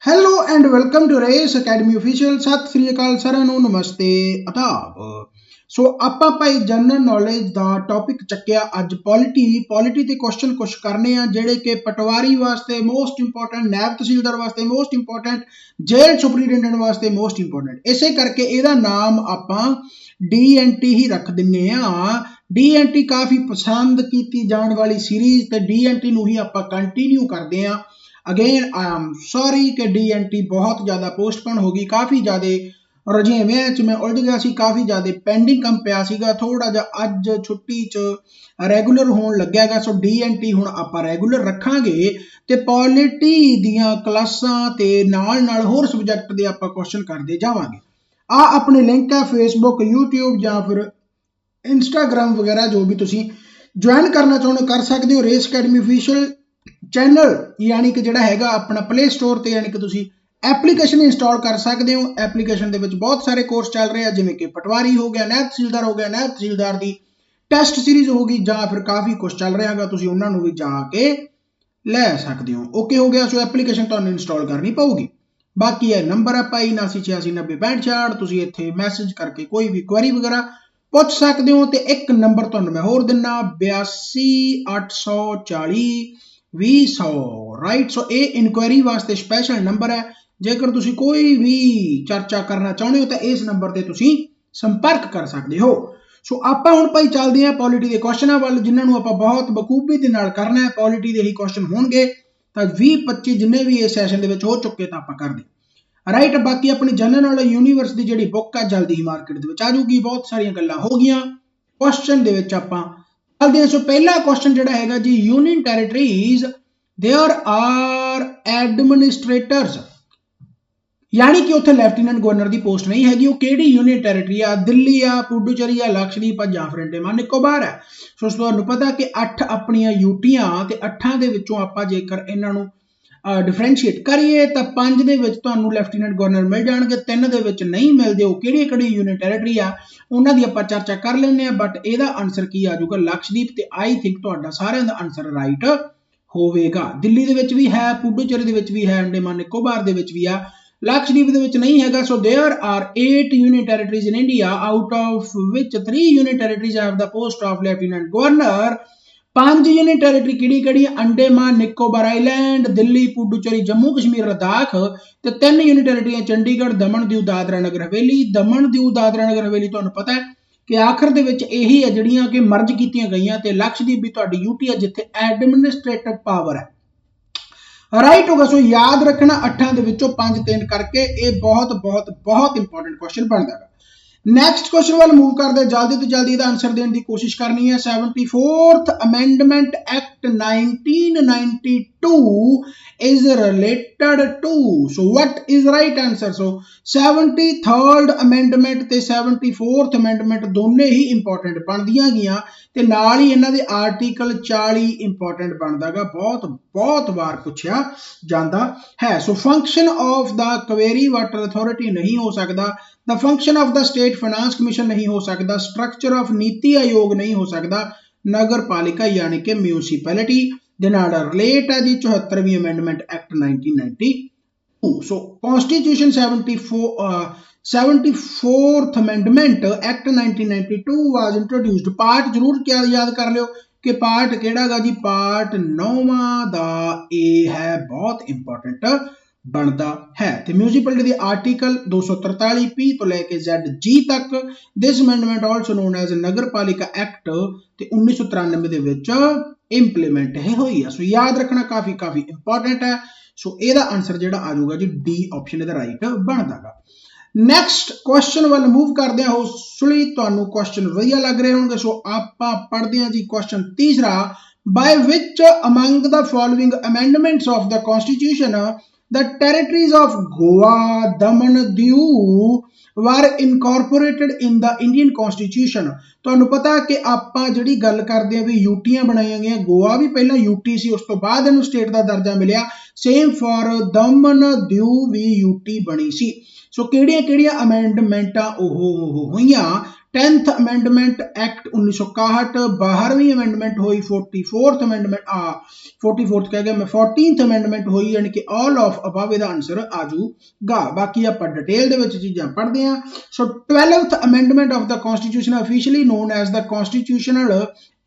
Hello and welcome to Race Academy official. सत श्री अकाल साਰਿਆਂ ਨੂੰ ਨਮਸਤੇ ਆਦਾਬ। ਸੋ ਆਪਾਂ ਭਾਈ ਜਨਰਲ ਨੌਲੇਜ ਦਾ ਟੌਪਿਕ ਚੱਕਿਆ ਅੱਜ ਪੋਲਿਟੀ ਤੇ ਕੁਐਸਚਨ ਕੁਝ ਕਰਨੇ ਆ ਜਿਹੜੇ ਕਿ ਪਟਵਾਰੀ ਵਾਸਤੇ ਮੋਸਟ ਇੰਪੋਰਟੈਂਟ, ਨਾਇਬ ਤਹਿਸੀਲਦਾਰ ਵਾਸਤੇ ਮੋਸਟ ਇੰਪੋਰਟੈਂਟ, ਜੇਲ੍ਹ ਸੁਪਰੀਡੈਂਡੈਂਟ ਵਾਸਤੇ ਮੋਸਟ ਇੰਪੋਰਟੈਂਟ। ਇਸੇ ਕਰਕੇ ਇਹਦਾ ਨਾਮ ਆਪਾਂ ਡੀਐਨਟੀ ਹੀ ਰੱਖ ਦਿੰਨੇ ਆ। ਡੀਐਨਟੀ ਕਾਫੀ ਪਸੰਦ ਕੀਤੀ ਜਾਣ ਵਾਲੀ ਸੀਰੀਜ਼ ਤੇ ਡੀਐਨਟੀ ਨੂੰ ਹੀ ਆਪਾਂ ਕੰਟੀਨਿਊ ਕਰਦੇ ਆ। अगेन आई एम सॉरी कि डी बहुत ज़्यादा पोस्टपोन होगी, काफ़ी ज़्यादा रजेवें च मैं उलझ गया सी, काफ़ी ज़्यादा पेंडिंग काम पिया सीगा, थोड़ा जिहा अज छुट्टी च रेगूलर होण लग्गियागा। सो डी हुण आपां रेगूलर रखांगे ते पॉलिटी दीयां क्लासां ते नाल होर सबजैक्ट दे आपां क्वेश्चन करदे जावांगे। आ अपने लिंक है फेसबुक, यूट्यूब या फिर इंस्टाग्राम वगैरह जो भी तुसीं ज्वाइन करना चाहो कर सकते हो। रेस अकेडमी ऑफिशियल चैनल यानी कि जिहड़ा हैगा अपना प्ले स्टोर ते यानी कि तुसीं एप्लीकेशन इंस्टॉल कर सकते हो। एप्लीकेशन दे विच बहुत सारे कोर्स चल रहे हैं, जिवें कि पटवारी हो गया, नायब तहसीलदार हो गया, नायब तहसीलदार दी टेस्ट सीरीज होगी जां फिर काफ़ी कुछ चल रहा है, तुसीं उन्हां नूं भी जाके लै सकते हो। ओके हो गया। सो एप्लीकेशन तुहानूं इंस्टॉल करनी पऊगी। बाकी है नंबर है भाई 8986906566, तुसीं इत्थे मैसेज करके कोई भी क्वेरी वगैरह पुछ सकते हो। तो एक नंबर तुहानूं मैं होर दिना 82 840 20 राइट। सो ये इनक्वायरी वास्ते स्पैशल नंबर है। जेकर तुसीं कोई भी चर्चा करना चाहते हो तो इस नंबर ते तुसीं संपर्क कर सकते हो। सो आपां हुण भाई चलदे हां पॉलिटी के क्वेश्चनां वल, जिन्हां नूं आपां बहुत बखूबी दे नाल करना है। पॉलिटी दे ही क्वेश्चन होणगे तां 20-25 जिन्ने भी इस सैशन दे विच हो चुके तां आपां करदे राइट। बाकी अपनी जनरल नॉलेज यूनीवर्स दी जिहड़ी बुक है जल्दी ही मार्केट दे विच आ जाऊगी। बहुत सारियां गल्लां हो गईयां क्वेश्चन दे विच आपां चलदे हां। सो पहला क्वेश्चन जिहड़ा हैगा जी, यूनियन टैरेटरीज देयर आर एडमिनिस्ट्रेटर्स, यानी कि उत्थे लैफ्टिनेंट गवर्नर की पोस्ट नहीं हैगी। वो किहड़ी यूनियन टैरेटरी आ? दिल्ली आ, पुडुचेरी आ, लक्षद्वीप आ, जां फिर अंडमान निकोबार है। सो तुहानूं पता कि 8 अपनियां यूटियां ते 8 दे विचों आपां जेकर इन्हां नूं डिफरेंशिएट करिए तो 5 दे विच तुहानूं लैफ्टिनेंट गवर्नर मिल जाणगे, 3 दे विच नहीं मिलदे। वो किहड़ी यूनियन टैरेटरी आ उन्हां दी आपां चर्चा कर लैंदे आ। बट इहदा आंसर की आ जाऊगा लक्षद्वीप, ते आई थिंक तुहाडा सारिआं दा आंसर राइट होवेगा। दिल्ली दे विच भी है, पुडुचेरी दे विच भी है, अंडमान निकोबार दे विच भी है, लक्षद्वीप दे विच नहीं हैगा। So there are 8 union territories in India, out of which 3 union territories have the post of lieutenant governor. 5 union territory किहड़ी अंडमान निकोबार आइलैंड, दिल्ली, पुडुचेरी, जम्मू कश्मीर, लद्दाख, ते 3 यूनियन टेरिटरी चंडीगढ़, दमन दीव, दादरा नगर हवेली। दमन दीव, दादरा नगर हवेली तुहानूं पता है कि आखिर दे विच यही है जिहड़ियां कि मर्ज कीतियां गईयां, ते लक्षद्वीप भी तुहाडी यूटी है जिथे एडमिनिस्ट्रेटिव पावर है राइट होगा। सो याद रखना 8 दे विचों 5 3 करके ये बहुत बहुत बहुत इंपॉर्टेंट क्वेश्चन बनता है। नैक्सट क्वेश्चन वाल मूव करते जल्दी तो जल्दी इसका आंसर देने की कोशिश करनी है। 74th amendment act 1992 is related to, so what is right answer? So 73rd amendment ते 74th अमेंडमेंट दोनों ही इंपॉर्टेंट बनदियां गईयां ते नाल ही इन्हां दे आर्टिकल 40 इंपॉर्टेंट बनदा गा, बहुत बहुत बार पूछा जाता है। So function of the Kaveri water authority नहीं हो सकता, the function of the state finance commission नहीं हो सकता, स्ट्रक्चर ऑफ नीति आयोग नहीं हो सकता, नगर पालिका यानी कि म्यूनसिपैलिटी दे नाल रिलेट है जी 74वीं amendment act 1992। So constitution 74th amendment act 1992 was introduced. Part जरूर क्या याद कर लियो कि पार्ट केड़ा गा जी, पार्ट 9वां दा ए है, बहुत इंपॉर्टेंट बनता है। तो म्यूनसिपैलिटी दे आर्टिकल 243 पी तो लैके जेड जी तक। This amendment also known as Nagar Palika act 1993 they which implement हुई है। सो याद रखना काफी काफी इंपॉर्टेंट है। सो ਇਹਦਾ आंसर ਜਿਹੜਾ ਆ ਜਾਊਗਾ ਜੀ डी ऑप्शन ਇਹਦਾ राइट ਬਣਦਾਗਾ। नैक्सट क्वेश्चन वाल मूव करते हैं। होपफुली ਤੁਹਾਨੂੰ क्वेश्चन ਵਧੀਆ ਲੱਗ ਰਹੇ ਹੋਣਗੇ। सो ਆਪਾਂ ਪੜ੍ਹਦੇ ਹਾਂ ਜੀ क्वेश्चन तीसरा, by which among the following amendments of the constitution the territories of Goa, Daman, Diu were incorporated in the Indian Constitution। ਤੁਹਾਨੂੰ ਪਤਾ कि ਆਪਾਂ ਜਿਹੜੀ ਗੱਲ ਕਰਦੇ ਆ ਵੀ ਯੂਟੀਆਂ ਬਣਾਈਆਂ ਗਈਆਂ, ਗੋਆ ਵੀ ਪਹਿਲਾਂ ਯੂਟੀ ਸੀ, ਉਸ ਤੋਂ ਬਾਅਦ ਇਹਨੂੰ ਸਟੇਟ ਦਾ ਦਰਜਾ ਮਿਲਿਆ। ਸੇਮ ਫॉर ਦਮਨ ਦਿਊ ਵੀ ਯੂਟੀ ਬਣੀ ਸੀ। ਸੋ ਕਿਹੜੀਆਂ ਕਿਹੜੀਆਂ ਅਮੈਂਡਮੈਂਟਾਂ ਉਹ ਹੋਈਆਂ 10th अमेंडमेंट एक्ट 1961, 12वीं अमेंडमेंट हुई, 44th अमेंडमेंट 44th कह गया मैं 14th अमेंडमेंट हुई, यानी कि ऑल ऑफ अबव ਇਹਦਾ आंसर आजूगा। बाकी ਆਪਾਂ डिटेल ਦੇ ਵਿੱਚ ਚੀਜ਼ਾਂ ਪੜ੍ਹਦੇ ਹਾਂ। So 12th amendment of the constitution officially known as the constitutional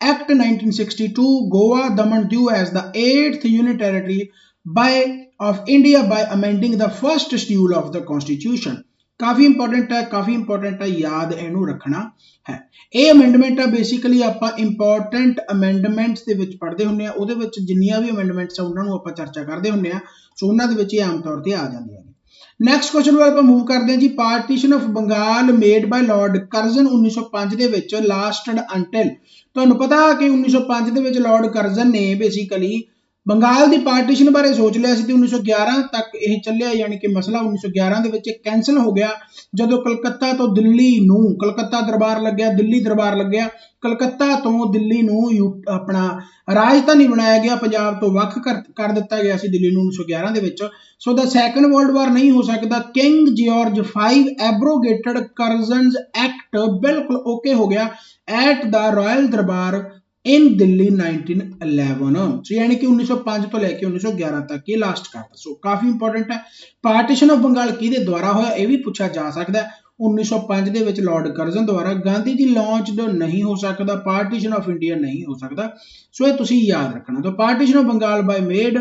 act 1962, Goa Daman Diu as the 8th union territory by of India by amending the first schedule of the constitution. काफ़ी इंपॉर्टेंट है, याद इनू रखना है। ये अमेंडमेंट है बेसिकली आप important amendments के पढ़ते होंगे, वो जिन्नियां भी अमेंडमेंट्स उन्होंने आप चर्चा करते होंगे, सो उन्होंने आम तौर पर आ जाती है। नैक्सट क्वेश्चन वाल आप मूव करते हैं जी। Partition of Bengal made by lord Curzon 1905 के लास्टड अंटिल, तुहानूं पता कि 1905 के लॉर्ड कर्जन ने बेसिकली बंगाल की पार्टीशन बारे सोच लिया सी, 1911 तक यह चलिया, यानी कि मसला 1911 के कैंसल हो गया जो कलकत्ता तो दिल्ली नूं कलकत्ता दरबार लग्या, दिल्ली दरबार लग्या, कलकत्ता तो दिल्ली नूं अपना राजधानी बनाया गया, पंजाब तो वख कर दिता गया सी दिल्ली नूं 1911 so the second world war नहीं हो सकता। किंग जॉर्ज 5 एब्रोगेटेड कर्जन्स एक्ट बिल्कुल ओके हो गया एट द रॉयल दरबार इन दिल्ली 1911, सो यानी कि 1905 तो लैके 1911 तक ये लास्ट करता। सो काफी इंपॉर्टेंट है। पार्टीशन ऑफ बंगाल किहदे द्वारा होया यह भी पूछा जा सकता है। 1905 ਦੇ ਵਿੱਚ लॉर्ड कर्जन द्वारा, गांधी जी लॉन्च नहीं हो सकता, पार्टीशन ऑफ इंडिया नहीं हो सकता, सो ये तुसीं याद रखना। तो partition of Bengal by made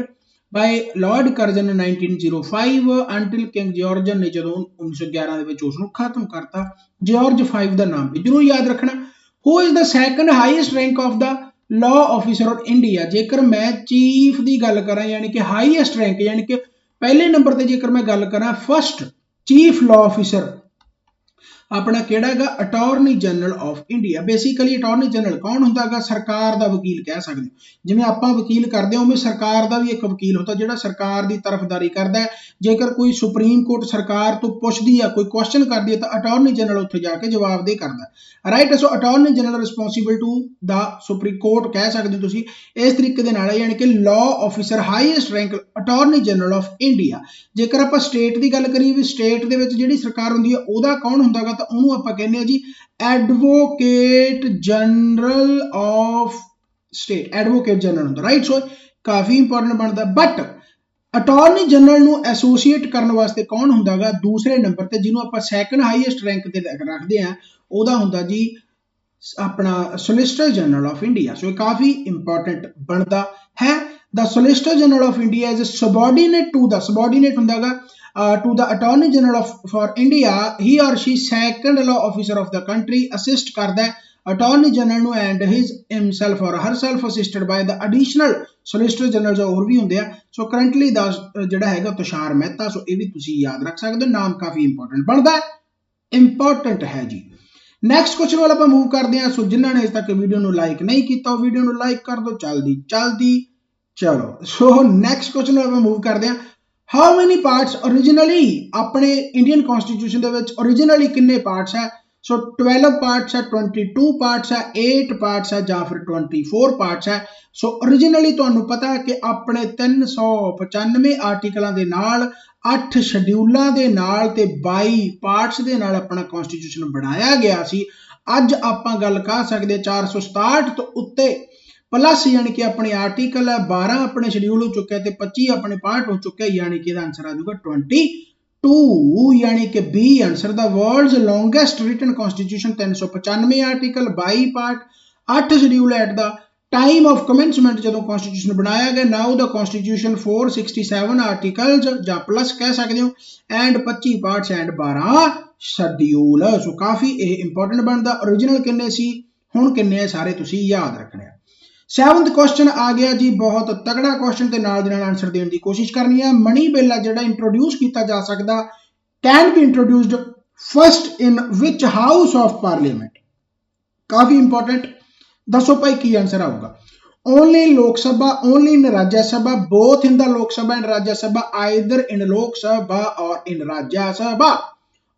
by lord Curzon 1905 until king George ने जो 1911 ਦੇ ਵਿੱਚ ਉਸ ਨੂੰ खत्म करता। जॉर्ज 5 ਦਾ नाम भी जरूर याद रखना। Who is the second highest rank of the law officer of India? जेकर मैं चीफ की गल करा यानी कि हाईएस्ट रैंक, यानी कि पहले नंबर पर जेकर मैं गल करा फर्स्ट चीफ लॉ ऑफिसर अपना केड़ा है attorney general of India. Basically attorney general कौन होंदा है? सरकार का वकील कह सकते हो। जिवें आपां वकील करते हो उवें सरकार का भी एक वकील होता जिहड़ा सरकार की तरफदारी करता है। जेकर कोई सुप्रीम कोर्ट सरकार तो पुछदी है, कोई क्वेश्चन करती है तो अटॉर्नी जनरल उत्थे जाके जवाबदेही करता है, right. So attorney general responsible to the supreme court कह सकते हो तुसीं इस तरीके दे नाल, यानी कि law officer highest rank attorney general of India. जेकर आपां स्टेट की गल करिए भी स्टेट दे विच जिहड़ी सरकार हुंदी है उहदा कौन हुंदा गा, तो उहनूं आपां कहने जी advocate general of state, advocate general हुंदा, राइट। सो काफी इंपॉर्टेंट बनता। बट अटॉर्नी जनरल नूं एसोसीएट करने वास्ते कौन हुंदा गा दूसरे नंबर ते, जिन्हों आपां सैकंड हाईएस्ट रैंक ते रखते हैं, उहदा हुंदा जी अपना solicitor general of India. So काफी इंपॉर्टेंट बनता है। The solicitor general of India is subordinate to the, subordinate हुंदा गा to the Attorney General for India, he or she second law officer of the country, assist करता है Attorney General ਨੂੰ and himself or herself assisted by the additional Solicitor General जो और भी होंगे हैं। सो करंटली दा जिहड़ा हैगा तुषार मेहता, सो ये भी तुसीं याद रख सकते हो, नाम काफ़ी इंपॉर्टेंट बनता है, इंपॉर्टेंट है जी। नैक्सट क्वेश्चन वाला आप मूव करते हैं। सो जिन्होंने अजे तक वीडियो को लाइक नहीं किया वीडियो को लाइक कर दो, चलदी चलो। सो नैक्सट क्वेश्चन वाला मूव करते हैं। हाउ मैनी पार्ट्स ओरिजिनली अपने इंडियन कॉन्स्टिट्यूशन के ओरिजिनली किन्ने पार्ट्स है? सो 12 पार्ट्स है, 22 पार्ट्स है, 8 पार्ट्स है, या फिर 24 पार्ट्स है। सो ओरिजिनली तुहानूं पता है कि अपने 395 आर्टिकलों के नाल 8 शेड्यूलों के नाल ते 22 पार्ट्स के नाल अपना कॉन्स्टिट्यूशन बनाया गया सी। अज आपां गल कर सकते 467 तो उत्ते प्लस, यानी कि अपने आर्टिकल है 12 अपने शेड्यूल हो चुके हैं, 25 अपने पार्ट हो चुके हैं, यानी कि आंसर आ जाएगा 22, यानी कि B answer. The world's longest written constitution 395 article, 22 part, 8 schedule at the time of commencement जो कॉन्स्टिट्यूशन बनाया गया। नाउ द कॉन्स्टिट्यूशन 467 आर्टिकल्स या प्लस कह सकते हो and 25 parts and 12 schedule. So काफ़ी इंपॉर्टेंट बनता। ओरिजिनल किन्ने सी, हुण किन्ने सारे तुसीं याद रखने। 7th क्वेश्चन आ गया जी, बहुत तगड़ा क्वेश्चन ते नाल दी नाल आंसर देने की कोशिश करनी है। मनी बिल है जिहड़ा इंट्रोड्यूस किया जा सकता, can be introduced first in which house of parliament? काफी इंपॉर्टेंट, दसो भाई की आंसर आऊगा। ओनली लोक सभा, ओनली इन राज्य सभा, बोथ इन द लोक सभा एंड राज्य सभा, आइदर इन लोक सभा और इन राज्य सभा।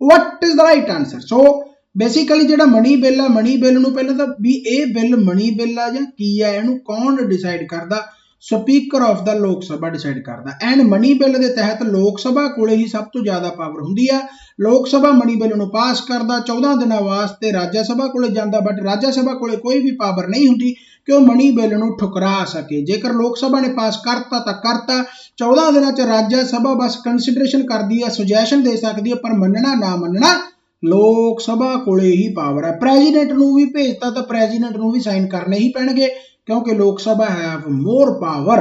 What is the right answer? So basically जो मनी बिल है, मनी बिल नूं पहले तो भी ये बिल मनी बिल है या की है, इहनूं कौन डिसाइड करता? ਸਪੀਕਰ ਆਫ ਦਾ ਲੋਕ ਸਭਾ ਡਿਸਾਈਡ ਕਰਦਾ। ਐਂਡ ਮਨੀ ਬਿੱਲ ਦੇ ਤਹਿਤ ਲੋਕ ਸਭਾ ਕੋਲੇ ਹੀ ਸਭ ਤੋਂ ਜ਼ਿਆਦਾ ਪਾਵਰ ਹੁੰਦੀ ਆ। ਲੋਕ ਸਭਾ ਮਨੀ ਬਿੱਲ ਨੂੰ ਪਾਸ ਕਰਦਾ, 14 ਦਿਨਾਂ ਵਾਸਤੇ ਰਾਜ ਸਭਾ ਕੋਲੇ ਜਾਂਦਾ, ਬਟ ਰਾਜ ਸਭਾ ਕੋਲੇ ਕੋਈ ਵੀ ਪਾਵਰ ਨਹੀਂ ਹੁੰਦੀ ਕਿ ਉਹ ਮਨੀ ਬਿੱਲ ਨੂੰ ਠੁਕਰਾ ਸਕੇ। ਜੇਕਰ ਲੋਕ ਸਭਾ ਨੇ ਪਾਸ ਕਰਤਾ ਤਾਂ ਕਰਤਾ, 14 ਦਿਨਾਂ ਚ ਰਾਜ ਸਭਾ ਬਸ ਕੰਸੀਡਰੇਸ਼ਨ ਕਰਦੀ ਹੈ, ਸੁਜੈਸ਼ਨ ਦੇ ਸਕਦੀ ਹੈ, ਪਰ ਮੰਨਣਾ ਨਾ ਮੰਨਣਾ ਲੋਕ ਸਭਾ ਕੋਲੇ ਹੀ ਪਾਵਰ ਹੈ। ਪ੍ਰੈਜ਼ੀਡੈਂਟ ਨੂੰ ਵੀ ਭੇਜਤਾ ਤਾਂ ਪ੍ਰੈਜ਼ੀਡੈਂਟ ਨੂੰ ਵੀ ਸਾਈਨ ਕਰਨੇ ਹੀ ਪੈਣਗੇ ਕਿਉਂਕਿ ਲੋਕ ਸਭਾ have more power,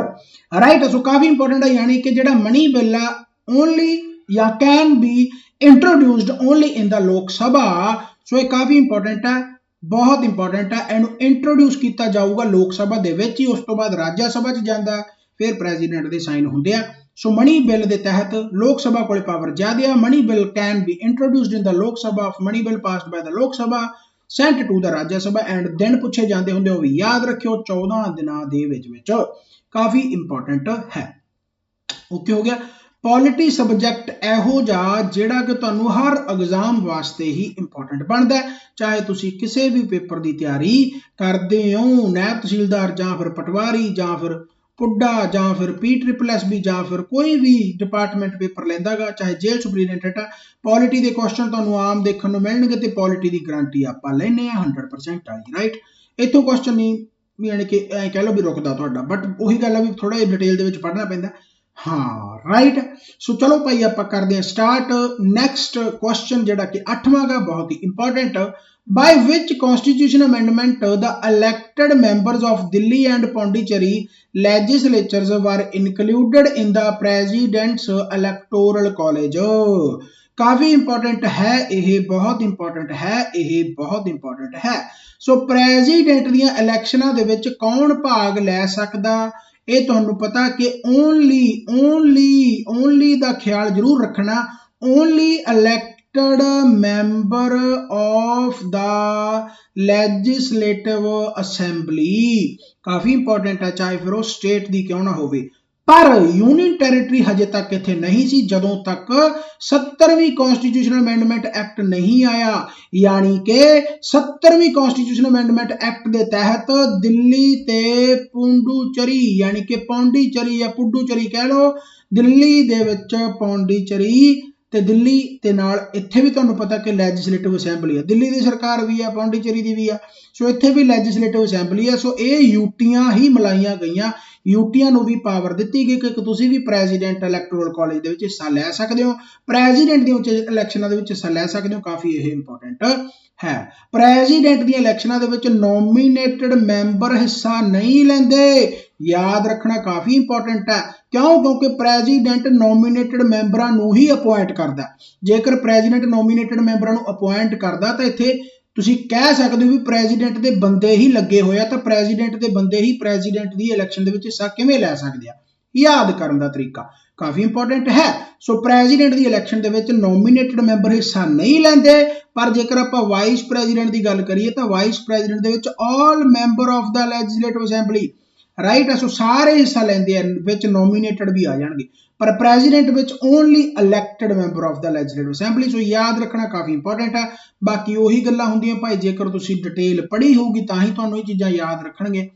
right. So काफी इंपॉर्टेंट है, यानी कि जेड़ा मनी बिल है ओनली या can be introduced only in the Lok सभा। सो ये काफी इंपॉर्टेंट है, बहुत इंपॉर्टेंट है। एनू इंट्रोड्यूस किया जाऊगा लोक सभा दे विच ही, उस तो बाद राज्य सभा च जांदा, फिर प्रेजिडेंट दे साइन हुंदे आ। सो मनी बिल के तहत लोक सभा कोले पावर ज्यादा। Money bill can be introduced in the Lok सभा, money bill passed by the Lok सभा सेंट टू द राज्य सभा। एंड दिन पूछे जाते होंगे वो भी याद रखियो 14 दिनों दे विच काफी इंपॉर्टेंट है। ओके हो गया। पॉलिटी सब्जैक्ट इहो जा जिहड़ा कि तुहानूं हर एग्जाम वास्ते ही इंपॉर्टेंट बनता है, चाहे तुसी किसी भी पेपर की तैयारी करते हो, नायब तहसीलदार जां फिर पटवारी जां फिर पुड्डा जां फिर PSSB जां फिर कोई भी डिपार्टमेंट पेपर लैंदा गा, चाहे जेल सुपरीडेंटेंट है, पॉलिटी के क्वेश्चन तुहानूं आम देखण नूं मिलणगे ते पॉलिटी की गारंटी आपां लैने आ 100% वाली, राइट। इत्थों क्वेश्चन नहीं यानी कि कह लो भी रुकदा तुहाडा, बट उही गल है भी थोड़ा जिहा डिटेल दे विच पढ़ना पैंदा। हाँ राइट। सो चलो भाई आप करते हैं स्टार्ट। नैक्सट क्वेश्चन जिहड़ा कि 8वां गा, बहुत ही important. By which constitution amendment the elected members of Delhi and Pondicherry legislatures were included in the president's electoral college. काफी इंपॉर्टेंट है यह, बहुत इंपॉर्टेंट है यह, बहुत इंपॉर्टेंट है। सो प्रेजिडेंट दियां इलैक्शनां दे विच कौन भाग लै सकदा, ये तुहानूं पता कि ओनली ओनली ओनली दा ख्याल जरूर रखना, only elected member of the legislative assembly. काफी इंपॉर्टेंट है, चाहे फिर वो स्टेट दी क्यों ना होवे। पर यूनियन टैरेटरी हजे तक इत्थे नहीं सी जदों तक 70वीं कॉन्स्टिट्यूशनल अमेंडमेंट एक्ट नहीं आया। यानी कि 70वीं कॉन्स्टिट्यूशनल अमेंडमेंट एक्ट के तहत दिल्ली ते पुडुचेरी यानी कि पौंडीचेरी या पुडुचेरी कह लो, दिल्ली दे विच पौंडीचेरी ते दिल्ली ते नाल इत्थे भी तुहानूं पता कि लैजिस्लेटिव असैंबली है, दिल्ली की सरकार भी है, पौंडीचेरी की भी है। सो इत्थे भी लैजिस्लेटिव असैंबली है। सो ये यूटियां ही मिलाईयां गईयां, यूटियां नूं भी पावर दित्ती गई कि तुसीं भी प्रेजिडेंट इलैक्टोरल कॉलेज दे विच हिस्सा लै सकदे हो, प्रेजिडेंट दी इलैक्शनां दे विच हिस्सा लै सकदे हो। काफी यह इंपॉर्टेंट है। प्रेजिडेंट दी इलैक्शनां दे विच नॉमीनेटेड मैंबर हिस्सा नहीं लैंदे, याद रखना काफी इंपॉर्टेंट है। क्यों? क्योंकि प्रेजिडेंट नॉमीनेटेड मैंबरां नूं ही अपॉइंट करदा। जेकर प्रेजिडेंट नॉमीनेटेड मैंबरां नूं अपॉइंट करदा तां इत्थे तुसीं कह सकदे हो भी प्रेजिडेंट दे बंदे ही लगे होए आ, तां प्रेजिडेंट दे बंदे ही प्रेजिडेंट दी इलैक्शन दे विच हिस्सा किवें लै सकदे आ, याद करन दा तरीका काफी इंपॉर्टेंट है। सो प्रेजिडेंट दी इलैक्शन दे विच नॉमीनेटेड मैंबर हिस्सा नहीं लैंदे, पर जेकर आपां वाइस प्रेजिडेंट दी गल करिए तां वाइस प्रेजिडेंट दे विच all member of the legislative assembly, right. So सारे हिस्सा लैंदे आ, विच नॉमीनेटेड भी आ जाणगे, पर प्रेजिडेंट विच only elected member of the legislative assembly. So याद रखना काफी इंपॉर्टेंट है। बाकी उही गल्लां हुंदियां भाई, जेकर तुसीं डिटेल पढ़ी होगी तां ही तुहानूं ये चीज़ां याद रखणगे,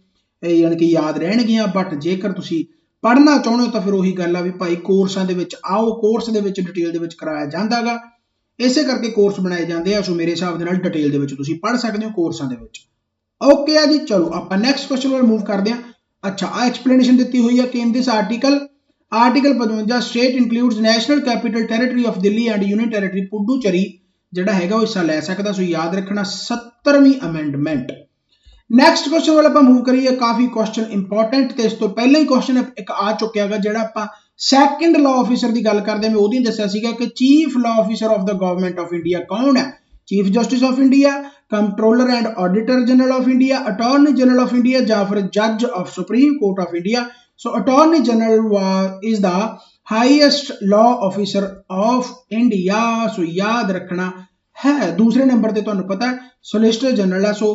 यानी कि याद रहणगियां। बट जेकर तुसीं पढ़ना चाहुंदे हो तां फिर उही गल आ भी भाई कोर्सां दे विच आओ, कोर्स दे विच डिटेल दे विच कराया जांदा गा, इसे करके कोर्स बनाए जांदे आ। सो मेरे हिसाब दे नाल डिटेल दे विच तुसीं पढ़ सकदे हो कोर्सां दे विच। ओके आ जी, चलो आपां नैक्सट क्वेश्चन वाल मूव करदे हां। अच्छा आ एक्सप्लेनेशन दी हुई है कि in this article 55 state includes national capital territory of Delhi and union territory Puducherry जिहड़ा हैगा वो हिस्सा लै सकदा। सो याद रखना 70वीं अमेंडमेंट। नैक्सट क्वेश्चन वाल आपां मूव करिए, काफी क्वेश्चन इंपॉर्टेंट ते इस तो पहले ही क्वेश्चन एक आ चुकिया है जिहड़ा आपां सैकेंड लॉ ऑफिसर की गल करदे मैं उहदी दस्सिया सीगा कि chief law officer of the government of India कौन है। Chief justice of India, controller and auditor general of India, attorney general of India या फिर जज of supreme court of India. So attorney general is the highest law officer of India. So याद रखना है। दूसरे number पर तुहानूं पता है सोलिसिटर जनरल है। सो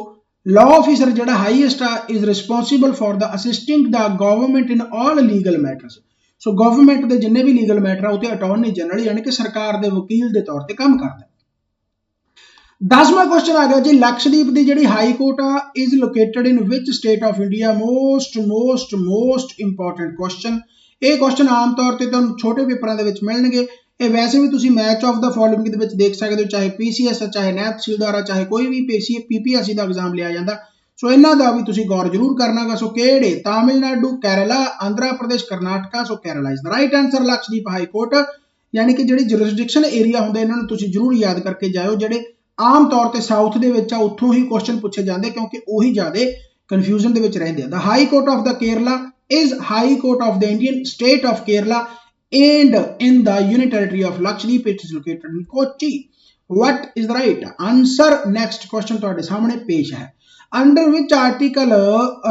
लॉ ऑफिसर जिहड़ा highest is responsible for the assisting the government in all legal matters. So government के जिन्ने भी लीगल मैटर है उत्ते अटॉर्नी जनरल यानी कि सरकार के वकील के तौर पर काम करता है। 10वां क्वेश्चन आ गया जी, लक्षद्वीप की जी हाई कोर्ट आ is located in which state of India. Most important question. ये क्वेश्चन आम तौर पर तुहानूं छोटे पेपरों के मिलणगे। ये वैसे भी तुसीं मैच ऑफ द फॉलोइंग के देख सकते हो, चाहे PCS है, चाहे नैब तहसीलदार है, चाहे कोई भी PPSC का एग्जाम लिया जाता। सो इन्हां दा भी तुसीं गौर जरूर करना गा। सो किहड़े? Tamil Nadu, Kerala, Andhra Pradesh, Karnataka. So Kerala is the right answer. Lakshadweep high court यानी कि जिहड़ी जुरिसडिक्शन एरिया हुंदे इन्हां नूं तुसीं जरूर याद करके जाओ। जिहड़े आम तौर पर साउथ के उत्थों ही क्वेश्चन पूछे जाते क्योंकि वही ज्यादा कन्फ्यूजन के रहते हैं। The high court of the Kerala is high court of the Indian state of Kerala and in the union territory of Lakshadweep. It is located in Kochi. What is the right answer? Next question तुहाडे सामने पेश है। Under which article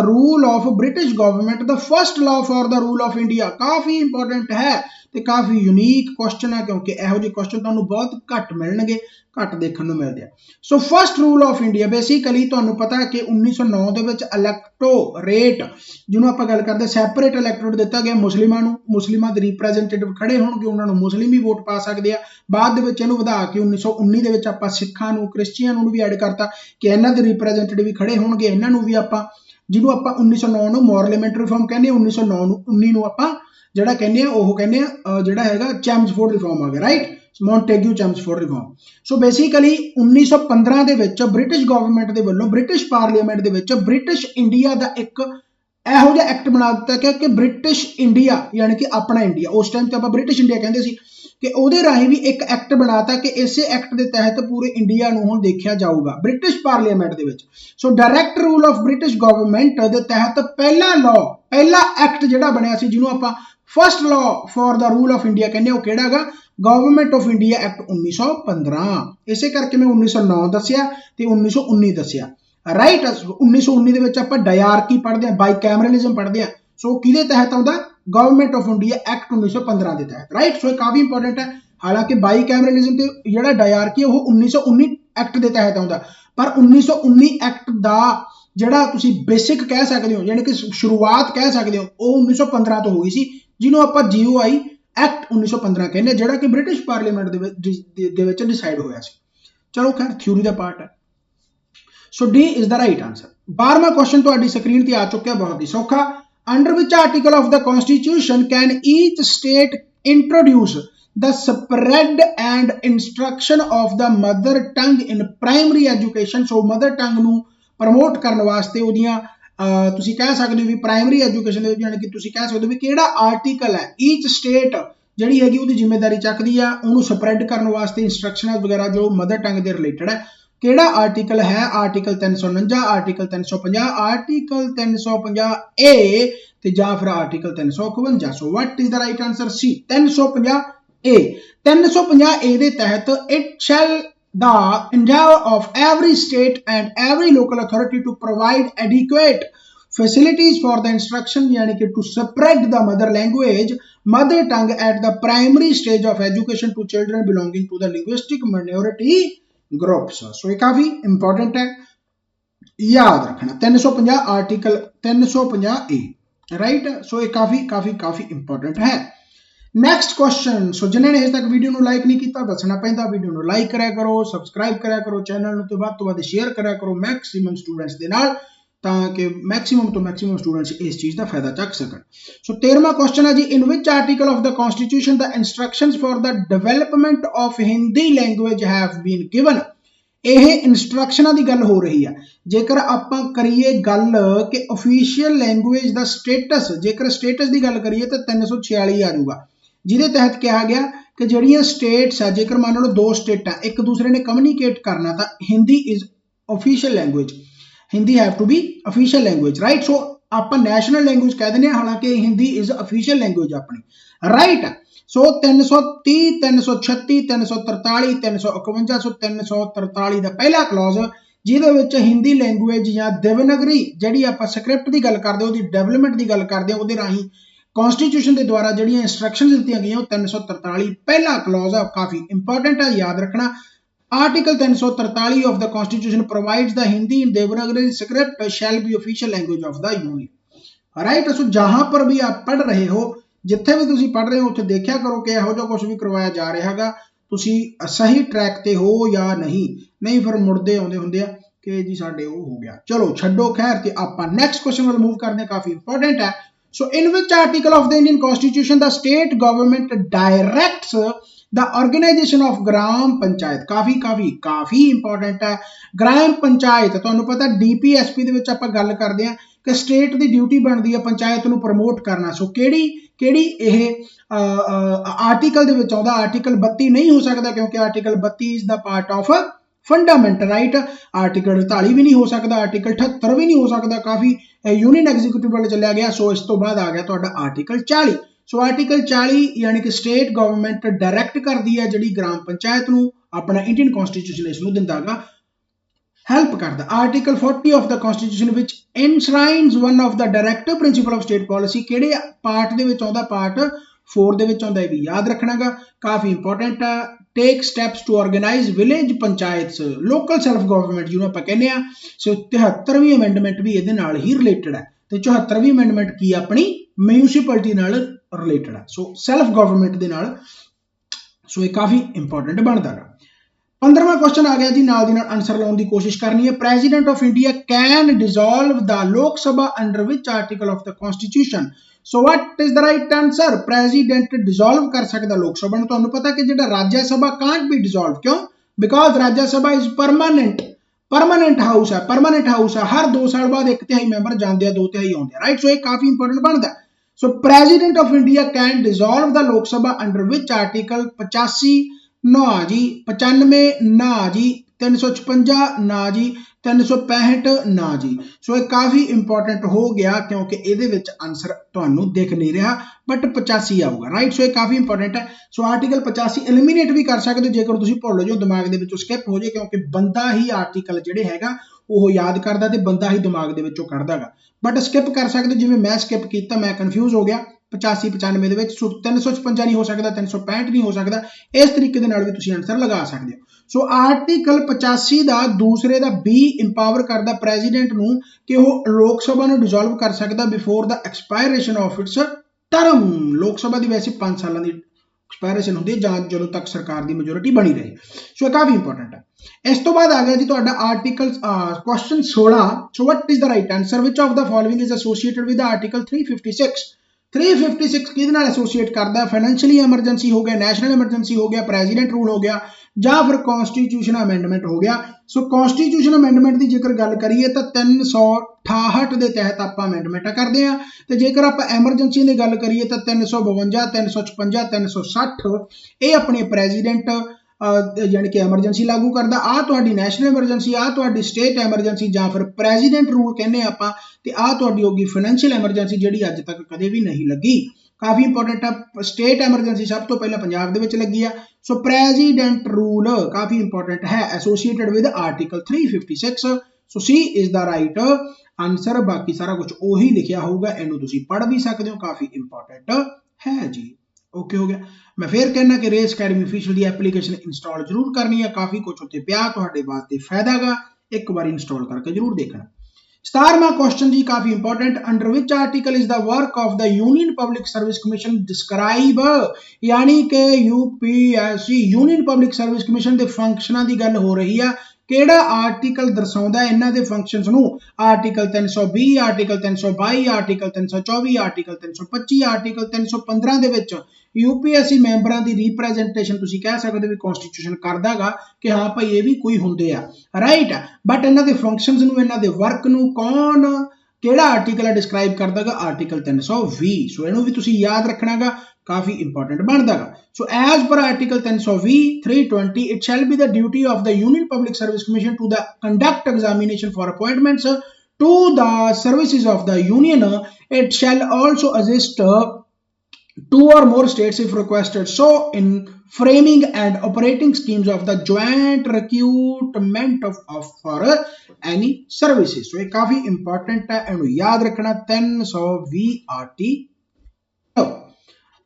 rule of British government the first law for the rule of India. काफी important है तो काफी unique question है क्योंकि यहो जिहे क्वेश्चन तुहानूं बहुत घट मिलणगे, घट देखने को मिलते हैं। So first rule of India basically तुहानूं पता है कि 1909 के विच इलैक्टोरेट जिन्होंने आप गल करते सैपरेट इलैक्टोरेट दिता गया मुस्लिमां नूं। मुस्लिमां दे रिप्रैजेंटेटिव खड़े होणगे, उन्हां नूं मुस्लिम भी वोट पा सकते हैं। बाद दे विच इहनूं वधा के 1919 दे विच आपां सिखां नूं, क्रिश्चियन नूं भी ऐड करता कि इन्हां दे रिप्रैजेंटेटिव भी खड़े होणगे, इन्हां नूं भी आपां जिन्हों आपां 1909 नूं मॉरलेमेंट रिफॉर्म कहने, 1909 नूं 19 नूं आपां जिहड़ा कहने ओह कहने जिहड़ा हैगा चैम्सफोर्ड रिफॉर्म आ गया, right, Montagu Chelmsford reform. So basically 1915 ਦੇ ਵਿੱਚ ब्रिटिश गवर्नमेंट ਦੇ ਵੱਲੋਂ ब्रिटिश पार्लीमेंट ਦੇ ਵਿੱਚ ब्रिटिश इंडिया ਦਾ ਇੱਕ ਇਹੋ ਜਿਹਾ ਐਕਟ ਬਣਾ ਦਿੱਤਾ ਕਿ ब्रिटिश इंडिया यानी कि अपना इंडिया, उस टाइम ਤੇ ਆਪਾਂ ब्रिटिश इंडिया ਕਹਿੰਦੇ ਸੀ कि ਉਹਦੇ ਰਾਹੀਂ ਵੀ ਇੱਕ ਐਕਟ ਬਣਾਤਾ कि ਇਸੇ ਐਕਟ ਦੇ ਤਹਿਤ ਪੂਰੇ ਇੰਡੀਆ ਨੂੰ ਹੁਣ ਦੇਖਿਆ ਜਾਊਗਾ ब्रिटिश पार्लीमेंट ਦੇ ਵਿੱਚ। So direct rule of British government ਦੇ ਤਹਿਤ ਪਹਿਲਾ ਲਾਅ, ਪਹਿਲਾ ਐਕਟ ਜਿਹੜਾ ਬਣਿਆ ਸੀ ਜਿਹਨੂੰ ਆਪਾਂ first law for the rule of India कहने वो केड़ा गा? Government of India act 1915। इसे करके मैं 1909 दसिया ते 1919 दसिया, राइट। 1919 दे विच आपां डायरकी पढ़दे हां, बाइकैमरलिज्म पढ़दे हां। सो किहदे तहत आउंदा? गवर्नमेंट ऑफ इंडिया एक्ट 1915 के तहत, राइट। सो काफी इंपॉर्टेंट है। हालांकि बाइकैमरलिज्म ते जिहड़ा डायरकी वो 1919 एक्ट के तहत आउंदा, पर 1919 एक्ट दा जिहड़ा तुसीं बेसिक कह सकदे हो यानी कि शुरुआत कह सकदे हो वो 1915 तो हो गई सी, जिन्हों आप GOI एक्ट 1915 कहने, जिहड़ा कि ब्रिटिश पार्लीमेंट दे विच डिसाइड होया सी। चलो खैर थ्योरी दा पार्ट है। So D is the right answer. 12वां क्वेश्चन तुहाडी स्क्रीन ते आ चुका है, बहुत ही सौखा। Under which article of the constitution can each state introduce the spread and instruction of the mother tongue in primary education. So mother tongue नूं प्रमोट करने वास्ते उहदियां तुसीं कह सकते हो भी प्राइमरी एजुकेशन यानी कि तुसीं कह सकते हो भी किहड़ा आर्टिकल है ईच स्टेट जिहड़ी हैगी उहदी जिम्मेदारी चकदी आ उहनूं स्प्रैड करने वास्ते इंस्ट्रक्शन वगैरह जो मदर टंग दे रिलेटेड है। किहड़ा आर्टिकल है? आर्टिकल 349, आर्टिकल 350, आर्टिकल 350 ए ते जां फिर article 351। So what is the right answer? C 350 A. 350 A दे तहत it shall the endeavor of every state and every local authority to provide adequate facilities for the instruction यानी कि to spread the mother language, mother tongue at the primary stage of education to children belonging to the linguistic minority groups। so ये काफी important है, याद रखना। 350 article 350 ए, right. सो ये काफी काफी काफी इंपॉर्टेंट है। Next question. सो जिन्होंने अजे तक वीडियो लाइक नहीं किया दसना पैंदा, वीडियो लाइक करा करो, सबसक्राइब करा करो, चैनल तो वध तो वध शेयर करा करो मैक्सिमम स्टूडेंट्स दे नाल, ताकि मैक्सिमम तो मैक्सिमम स्टूडेंट्स इस चीज़ का फायदा चक सकन। सो 13वां क्वेश्चन है जी, in which article of the constitution the instructions for the development of Hindi language have been given. यह इंस्ट्रक्शनां की गल हो रही है। जेकर आपां करिए गल कि ऑफिशियल लैंग्वेज का स्टेटस, जेकर स्टेटस की गल करिए तो 346 आ जाऊगा, जिहदे तहत कहा गया कि जिहड़ियां स्टेट्स है, जेकर मान लो 2 स्टेटां एक दूसरे ने कम्यूनीकेट करना तो Hindi is official language, Hindi have to be official language, right. So आप नैशनल लैंग्वेज कह दें, हालांकि हिंदी इज ऑफिशियल लैंग्वेज अपनी, राइट। सो 330, 336, 343, 351। सो 343 का पहला क्लॉज जिहदे विच हिंदी लैंग्वेज या देवनागरी जिहड़ी आपां स्क्रिप्ट की गल करदे ओहदी डेवलपमेंट की गल करदे ओहदे राहीं कॉन्स्टिट्यूशन के द्वारा जिहड़ियां इंस्ट्रक्शन दी गई 343 पहला क्लॉज है, काफी इंपॉर्टेंट है, याद रखना। Article 343 of the constitution provides the Hindi in Devanagari script shall be official language of the union, right. So जहां पर भी आप पढ़ रहे हो, जिथे भी तुसीं पढ़ रहे हो, उत्थे देखा करो कि इहो जिहा कुछ भी करवाया जा रहा है ਤੁਸੀਂ ਸਹੀ ਟਰੈਕ ਤੇ ਹੋ ਜਾਂ ਨਹੀਂ ਫਿਰ ਮੁੜਦੇ ਆਉਂਦੇ ਹੁੰਦੇ ਆ ਕਿ ਜੀ ਸਾਡੇ ਉਹ ਹੋ ਗਿਆ। ਚਲੋ ਛੱਡੋ ਖੈਰ ਤੇ ਆਪਾਂ ਨੈਕਸਟ ਕੁਐਸਚਨ ਵੱਲ ਮੂਵ ਕਰਦੇ ਹਾਂ, ਕਾਫੀ ਇੰਪੋਰਟੈਂਟ ਹੈ। So in which article of the Indian Constitution the state government directs the organization of ग्राम पंचायत? काफी इंपॉर्टेंट है। ग्राम पंचायत तुहानू पता DPSP ਦੇ ਵਿੱਚ ਆਪਾਂ ਗੱਲ ਕਰਦੇ ਹਾਂ कि स्टेट की ड्यूटी बनती है पंचायत ਨੂੰ प्रमोट करना। सो ਕਿਹੜੀ ਇਹ आर्टिकल ਦੇ ਵਿੱਚ ਆਉਂਦਾ? आर्टिकल 32 नहीं हो सकता क्योंकि article 32 is the part of fundament right. Article 48 भी नहीं हो सकता, आर्टिकल 78 भी नहीं हो सकता, काफी यूनियन एग्जीक्यूटिव वाले चलिया गया। सो इस तो बाद आ गया तुहाडा आर्टिकल 40। सो आर्टिकल 40 यानी कि स्टेट गवर्नमेंट डायरैक्ट करती है जी ग्राम पंचायत नूं, अपना इंडियन कॉन्स्टिट्यूशन इसनूं दिंदा गा, हेल्प करता। Article 40 of the constitution which enshrines one of the directive principle of state policy, किहड़े पार्ट दे विच आउंदा? पार्ट 4 दे विच आउंदा, ये भी याद रखना गा, काफी इंपॉर्टेंट है। Take steps to organize village panchayat, local self government जिन्होंने आप कहने हैं। सो 73वीं अमेंडमेंट भी ये नाल ही रिलेटेड है, तो 74वीं अमेंडमेंट की अपनी म्यूनसिपैलिटी नाल रिलेटेड है, सो सैल्फ गवर्नमेंट दे नाल। सो ये काफी इंपॉर्टेंट बनता है। 15वां क्वेश्चन आ गया जी, नाल दी नाल आंसर लाने की कोशिश करनी है। President of India can dissolve the Lok Sabha under which article of the constitution? So what is the right answer? President dissolve कर सकता लोक सभा नूं। तुहानूं पता कि जिहड़ा राज्य सभा कांट बी डिसॉल्व, क्यों? बिकॉज राज्य सभा इज परमानेंट हाउस है, हर 2 साल बाद 1/3 मैंबर जाते हैं, 2/3 आते हैं राइट। सो ये काफी इंपॉर्टेंट बनता है। So president of India can dissolve the Lok Sabha under which article? 85 ना जी, 95 ना जी, 356 ना जी, 365 ना जी। सो ये काफी इंपॉर्टेंट हो गया क्योंकि ये आंसर तुहानू दिख नहीं रहा, बट 85 आऊगा राइट। सो ये काफी इंपॉर्टेंट है। सो आर्टिकल 85 एलिमीनेट भी कर सकते हो जेकर तुसीं भुल जाओ, दिमाग दे विचों स्किप हो जाए, क्योंकि बंदा ही आर्टिकल जिहड़े हैगा वो याद करदा ते बंदा ही दिमाग दे विचों कढदा गा, बट स्किप कर सकते हो। जिवें मैं स्किप किया, मैं कन्फ्यूज हो गया 85 95 ਦੇ ਵਿੱਚ। 356 नहीं हो सकता, 365 नहीं हो सकता, इस तरीके ਦੇ ਨਾਲ ਵੀ ਤੁਸੀਂ ਆਨਸਰ ਲਗਾ ਸਕਦੇ ਹੋ। सो आर्टिकल 85 ਦਾ दूसरे ਦਾ बी इंपावर करता प्रेजिडेंट ਨੂੰ ਕਿ ਉਹ ਲੋਕ ਸਭਾ ਨੂੰ ਡਿਸੋਲਵ ਕਰ ਸਕਦਾ before the expiration of its term. Lok Sabha ਦੀ ਵੈਸੇ 5 ਸਾਲਾਂ ਦੀ ਐਕਸਪਾਇਰੇਸ਼ਨ ਹੁੰਦੀ ਹੈ ਜਾਂ ਜਦੋਂ ਤੱਕ ਸਰਕਾਰ ਦੀ ਮੈਜੋਰਿਟੀ ਬਣੀ ਰਹੇ। ਸੋ ਇਹ ਕਾਫੀ ਇੰਪੋਰਟੈਂਟ ਹੈ। ਇਸ ਤੋਂ ਬਾਅਦ ਆ ਗਿਆ ਜੀ ਤੁਹਾਡਾ article question 16। So what is the right answer? Which of the following is associated with article 356? 356 किहदे नाल एसोसिएट करता? फाइनेंशियली एमरजेंसी हो गया, नैशनल एमरजेंसी हो गया, प्रेजिडेंट रूल हो गया, ਜਾਂ फिर कॉन्स्टिट्यूशन अमेंडमेंट हो गया। सो कॉन्स्टिट्यूशन अमेंडमेंट की जेकर गल करिए तो 368 के तहत आप अमेंडमेंट करते हैं, तो जेकर आप एमरजेंसी की गल करिए तो 352, 356, 360 ये अपने प्रेजिडेंट यानी कि एमरजेंसी लागू करता। आ तुहाडी नैशनल एमरजेंसी, आ तुहाडी स्टेट एमरजेंसी या फिर प्रेजिडेंट रूल कहने आपां, ते आ तुहाडी होगी फाइनेंशियल एमरजेंसी जिहड़ी अज तक कदे भी नहीं लगी। काफी इंपॉर्टेंट है। स्टेट एमरजेंसी सब तो पहले पंजाब दे विच लगी है। सो प्रेजिडेंट रूल काफी इंपॉर्टेंट है, associated with article 356। So C is the right answer. बाकी सारा कुछ उही लिखिया होगा, इनू तुसीं पढ़ भी सकते हो, काफी इंपॉर्टेंट है जी। ओके हो गया। मैं फिर कहना कि रेस अकैडमी ऑफिशियल की एप्लीकेशन इंस्टॉल जरूर करनी है, काफी कुछ उत्ते पिया तुहाडे वास्ते फायदा गा, एक बार इंस्टॉल करके जरूर देखना। 17वां क्वेश्चन जी काफी important, under which article is the work of the union public service commission describe? यानी कि UPSC union public service commission के फंक्शनां की गल हो रही है। ਕਿਹੜਾ ਆਰਟੀਕਲ ਦਰਸਾਉਂਦਾ ਇਹਨਾਂ ਦੇ ਫੰਕਸ਼ਨਸ ਨੂੰ? Article 320, article 322, article 324, article 325, article 315 ਦੇ ਵਿੱਚ यूपीएससी ਮੈਂਬਰਾਂ ਦੀ ਰਿਪਰੈਜ਼ੈਂਟੇਸ਼ਨ ਤੁਸੀਂ ਕਹਿ ਸਕਦੇ ਹੋ ਵੀ ਕਨਸਟੀਟਿਊਸ਼ਨ ਕਰਦਾਗਾ ਕਿ ਹਾਂ ਭਾਈ ਇਹ ਵੀ ਕੋਈ ਹੁੰਦੇ ਆ ਰਾਈਟ। ਬਟ ਇਹਨਾਂ ਦੇ ਫੰਕਸ਼ਨਸ ਨੂੰ, ਇਹਨਾਂ ਦੇ ਵਰਕ ਨੂੰ ਕੌਣ ਕਿਹੜਾ ਆਰਟੀਕਲ ਡਿਸਕ੍ਰਾਈਬ ਕਰਦਾਗਾ? ਆਰਟੀਕਲ 320। ਸੋ ਇਹਨੂੰ ਵੀ ਤੁਸੀਂ ਯਾਦ ਰੱਖਣਾਗਾ, काफी इंपॉर्टेंट बनता है। So as per article 320, 320 it shall be the duty of the union public service commission to the conduct examination for appointments to the services of the union. It shall also assist 2 or more states if requested, so in framing and operating schemes of the joint recruitment of for any services। so ये काफी important है, इन्हें याद रखना। 320 article.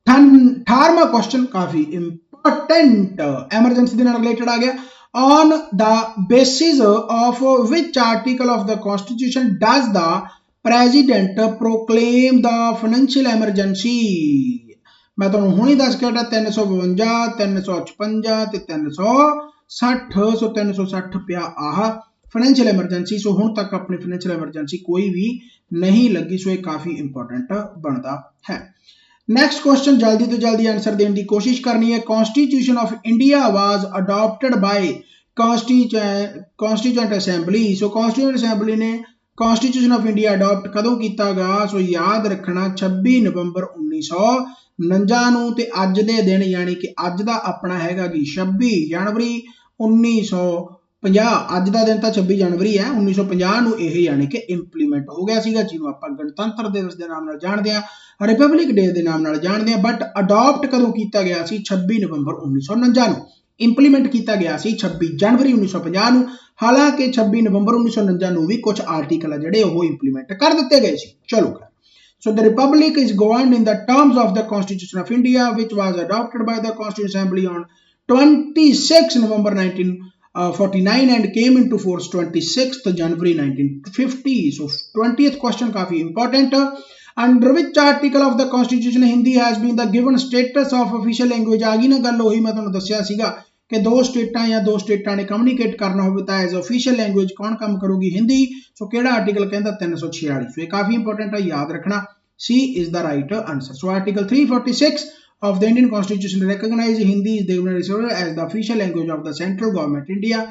18वां question काफी important, emergency के related आ गया। On the basis of which article of the constitution does the president proclaim the financial emergency? मैं तुहानूं हुणे दस के हटा 352 356 ते 360 सो 360 पिया आह फाइनैंशियल एमरजेंसी। सो हुण तक अपनी फाइनैंशियल एमरजेंसी कोई भी नहीं लगी। सो ये काफ़ी इंपॉर्टेंट बनता है। नैक्सट क्वेश्चन जल्दी तो जल्दी आंसर देने की कोशिश करनी है। Constitution of India was adopted by constituent assembly. So constituent assembly ने कॉन्स्टिट्यूशन ऑफ इंडिया अडॉप्ट कदों किया गा? सो याद रखना 26 नवंबर 1949 ते अज दे दिन यानी कि अज दा अपना हैगा जी 26 जनवरी 1950। अज का दिन तो 26 जनवरी है 1950 ਨੂੰ ਇਹ यानी कि इंप्लीमेंट हो गया ਸੀਗਾ, ਜਿਹਨੂੰ ਆਪਾਂ गणतंत्र दिवस के नाम ਨਾਲ ਜਾਣਦੇ ਆ, रिपब्लिक डे के नाम ਨਾਲ ਜਾਣਦੇ ਆ। बट अडॉप्ट कदों किया गया ਸੀ? 26 नवंबर 1949 ਨੂੰ। इंप्लीमेंट किया गया ਸੀ 26 जनवरी 1950 ਨੂੰ। हालांकि 26 नवंबर 1949 ਨੂੰ भी कुछ आर्टिकल ਜਿਹੜੇ ਉਹ इंप्लीमेंट कर दिते गए ਸੀ। चलो So the Republic is governed in the terms of the Constitution of India, which was adopted by the Constituent Assembly on 26 November 1949 and came into force 26th January 1950. So 20th question काफी important. Under which article of the Constitution Hindi has been the given status of official language? आ गई ना गल ਉਹੀ मैं ਤੁਹਾਨੂੰ ਦੱਸਿਆ ਸੀਗਾ कि दो स्टेटां या दो स्टेटां ने कम्युनिकेट करना हो तो एज ऑफिशियल लैंग्वेज कौन काम करूगी? हिंदी। सो केड़ा आर्टिकल कहता? 346। सो ये काफी इंपॉर्टेंट है, याद रखना। C is the right answer. So article 346 of the Indian Constitution recognize Hindi is the as the official language of the central government India।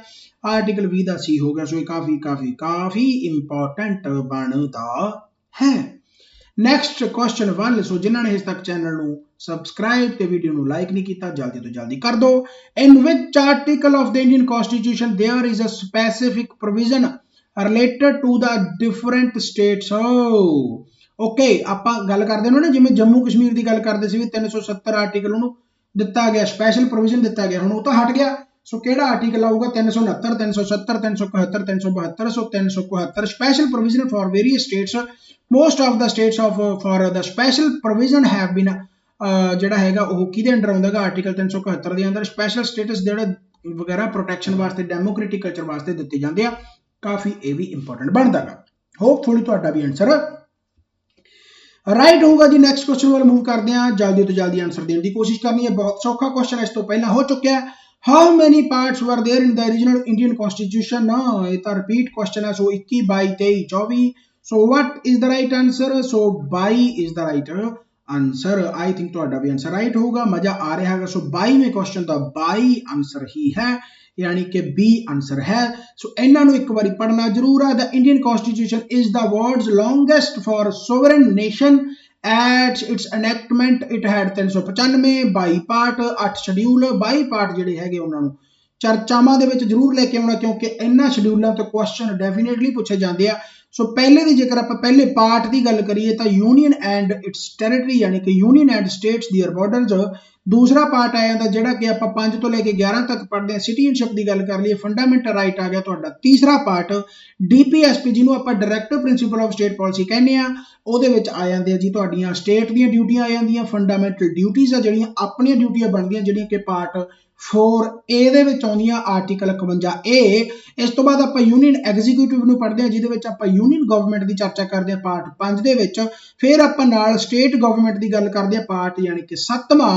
Article भी दा सी हो गया। सो ये काफी काफी काफी इंपॉर्टेंट बनता है। Next question 1। सो जिन्होंने इस तक चैनल ਨੂੰ सबसक्राइब ਤੇ वीडियो ਨੂੰ लाइक नहीं किया, जल्दी तो जल्दी कर दो। In which article of the Indian Constitution there is a specific provision related to the different states? Okay ਆਪਾਂ ਗੱਲ ਕਰਦੇ ਹਾਂ ਨਾ, ਜਿਵੇਂ ਜੰਮੂ ਕਸ਼ਮੀਰ ਦੀ ਗੱਲ ਕਰਦੇ ਸੀ ਵੀ 370 ਆਰਟੀਕਲ ਉਹਨੂੰ ਦਿੱਤਾ ਗਿਆ, ਸਪੈਸ਼ਲ ਪ੍ਰੋਵੀਜ਼ਨ ਦਿੱਤਾ ਗਿਆ, ਹੁਣ ਉਹ ਤਾਂ ਹਟ ਗਿਆ। ਸੋ ਕਿਹੜਾ ਆਰਟੀਕਲ ਆਊਗਾ? 369 370 371 372। So 371 special provision for various states. Most of the states of for the special provision have been ਜਿਹੜਾ ਹੈਗਾ ਉਹ ਕਿਹਦੇ ਅੰਡਰ ਆਉਂਦਾ ਹੈਗਾ? ਆਰਟੀਕਲ 371 ਦੇ ਅੰਦਰ। ਸਪੈਸ਼ਲ ਸਟੇਟਸ ਜਿਹੜੇ ਵਗੈਰਾ ਪ੍ਰੋਟੈਕਸ਼ਨ ਵਾਸਤੇ, ਡੈਮੋਕ੍ਰੈਟਿਕ ਕਲਚਰ ਵਾਸਤੇ ਦਿੱਤੇ ਜਾਂਦੇ ਆ। ਕਾਫੀ ਇਹ ਵੀ ਇੰਪੋਰਟੈਂਟ ਬਣਦਾ ਹੈਗਾ। ਹੋਪਫੁਲੀ ਤੁਹਾਡਾ ਵੀ ਆंसर राइट होगा जी। नैक्सट क्वेश्चन वाल मूव करते हैं, जल्दी तो जल्दी आंसर देने की कोशिश करनी है। बहुत सौखा क्वेश्चन इस तो पहला हो चुका है। How many parts were there in the original Indian constitution? ये तो रिपीट क्वेश्चन है। So 21 22 23 24। So what is the right answer? So 22 is the right answer. I think तो भी आंसर राइट होगा, मजा आ रहा है। सो 22वें क्वेश्चन का 22 आंसर ही है, यानी कि बी आंसर है। सो इन्हों एक बार पढ़ना जरूर है। The Indian constitution is the world's longest for sovereign nation at its enactment it had 395 22 part 8 schedule 22 part ਜਿਹੜੇ ਹੈਗੇ ਉਹਨਾਂ ਨੂੰ ਚਰਚਾਵਾਂ ਦੇ ਵਿੱਚ ਜ਼ਰੂਰ ਲੈ ਕੇ ਆਉਣਾ, ਕਿਉਂਕਿ ਇਹਨਾਂ ਸ਼ਡਿਊਲਾਂ ਤੋਂ ਕੁਐਸਚਨ ਡੈਫੀਨੇਟਲੀ ਪੁੱਛੇ ਜਾਂਦੇ ਆ। ਸੋ ਪਹਿਲੇ ਦੀ ਜੇਕਰ ਆਪਾਂ ਪਹਿਲੇ ਪਾर्ट की गल करिए तो यूनियन एंड इट्स टेरिटरी यानी कि union and states their borders. दूसरा पार्ट आ जाता जिहड़ा कि आप 5 तो लेके 11 तक पढ़ते हैं, सिटीजनशिप की गल कर लीए, फंडामेंटल राइट आ गया तुहाडा। तीसरा पार्ट DPSP जिन्हों आप डायरैक्टिव प्रिंसीपल ऑफ स्टेट पॉलिसी कहने ਉਹਦੇ ਵਿੱਚ ਆ ਜਾਂਦੇ ਆ ਜੀ ਤੁਹਾਡੀਆਂ ਸਟੇਟ ਦੀਆਂ ਡਿਊਟੀਆਂ ਆ ਜਾਂਦੀਆਂ, ਫੰਡਾਮੈਂਟਲ ਡਿਊਟੀਜ਼ ਆ ਜਿਹੜੀਆਂ ਆਪਣੀਆਂ ਡਿਊਟੀਆਂ ਬਣਦੀਆਂ, ਜਿਹੜੀਆਂ ਕਿ ਪਾਰਟ 4A ਦੇ ਵਿੱਚ ਆਉਂਦੀਆਂ, ਆਰਟੀਕਲ 51A। ਇਸ ਤੋਂ ਬਾਅਦ ਆਪਾਂ ਯੂਨੀਅਨ ਐਗਜ਼ੀਕਿਊਟਿਵ ਨੂੰ ਪੜ੍ਹਦੇ ਆ, ਜਿਹਦੇ ਵਿੱਚ ਆਪਾਂ ਯੂਨੀਅਨ ਗਵਰਨਮੈਂਟ ਦੀ ਚਰਚਾ ਕਰਦੇ ਆ ਪਾਰਟ 5 ਦੇ ਵਿੱਚ। ਫਿਰ ਆਪਾਂ ਨਾਲ ਸਟੇਟ ਗਵਰਨਮੈਂਟ ਦੀ ਗੱਲ ਕਰਦੇ ਆ ਪਾਰਟ ਯਾਨੀ ਕਿ 7ਵਾਂ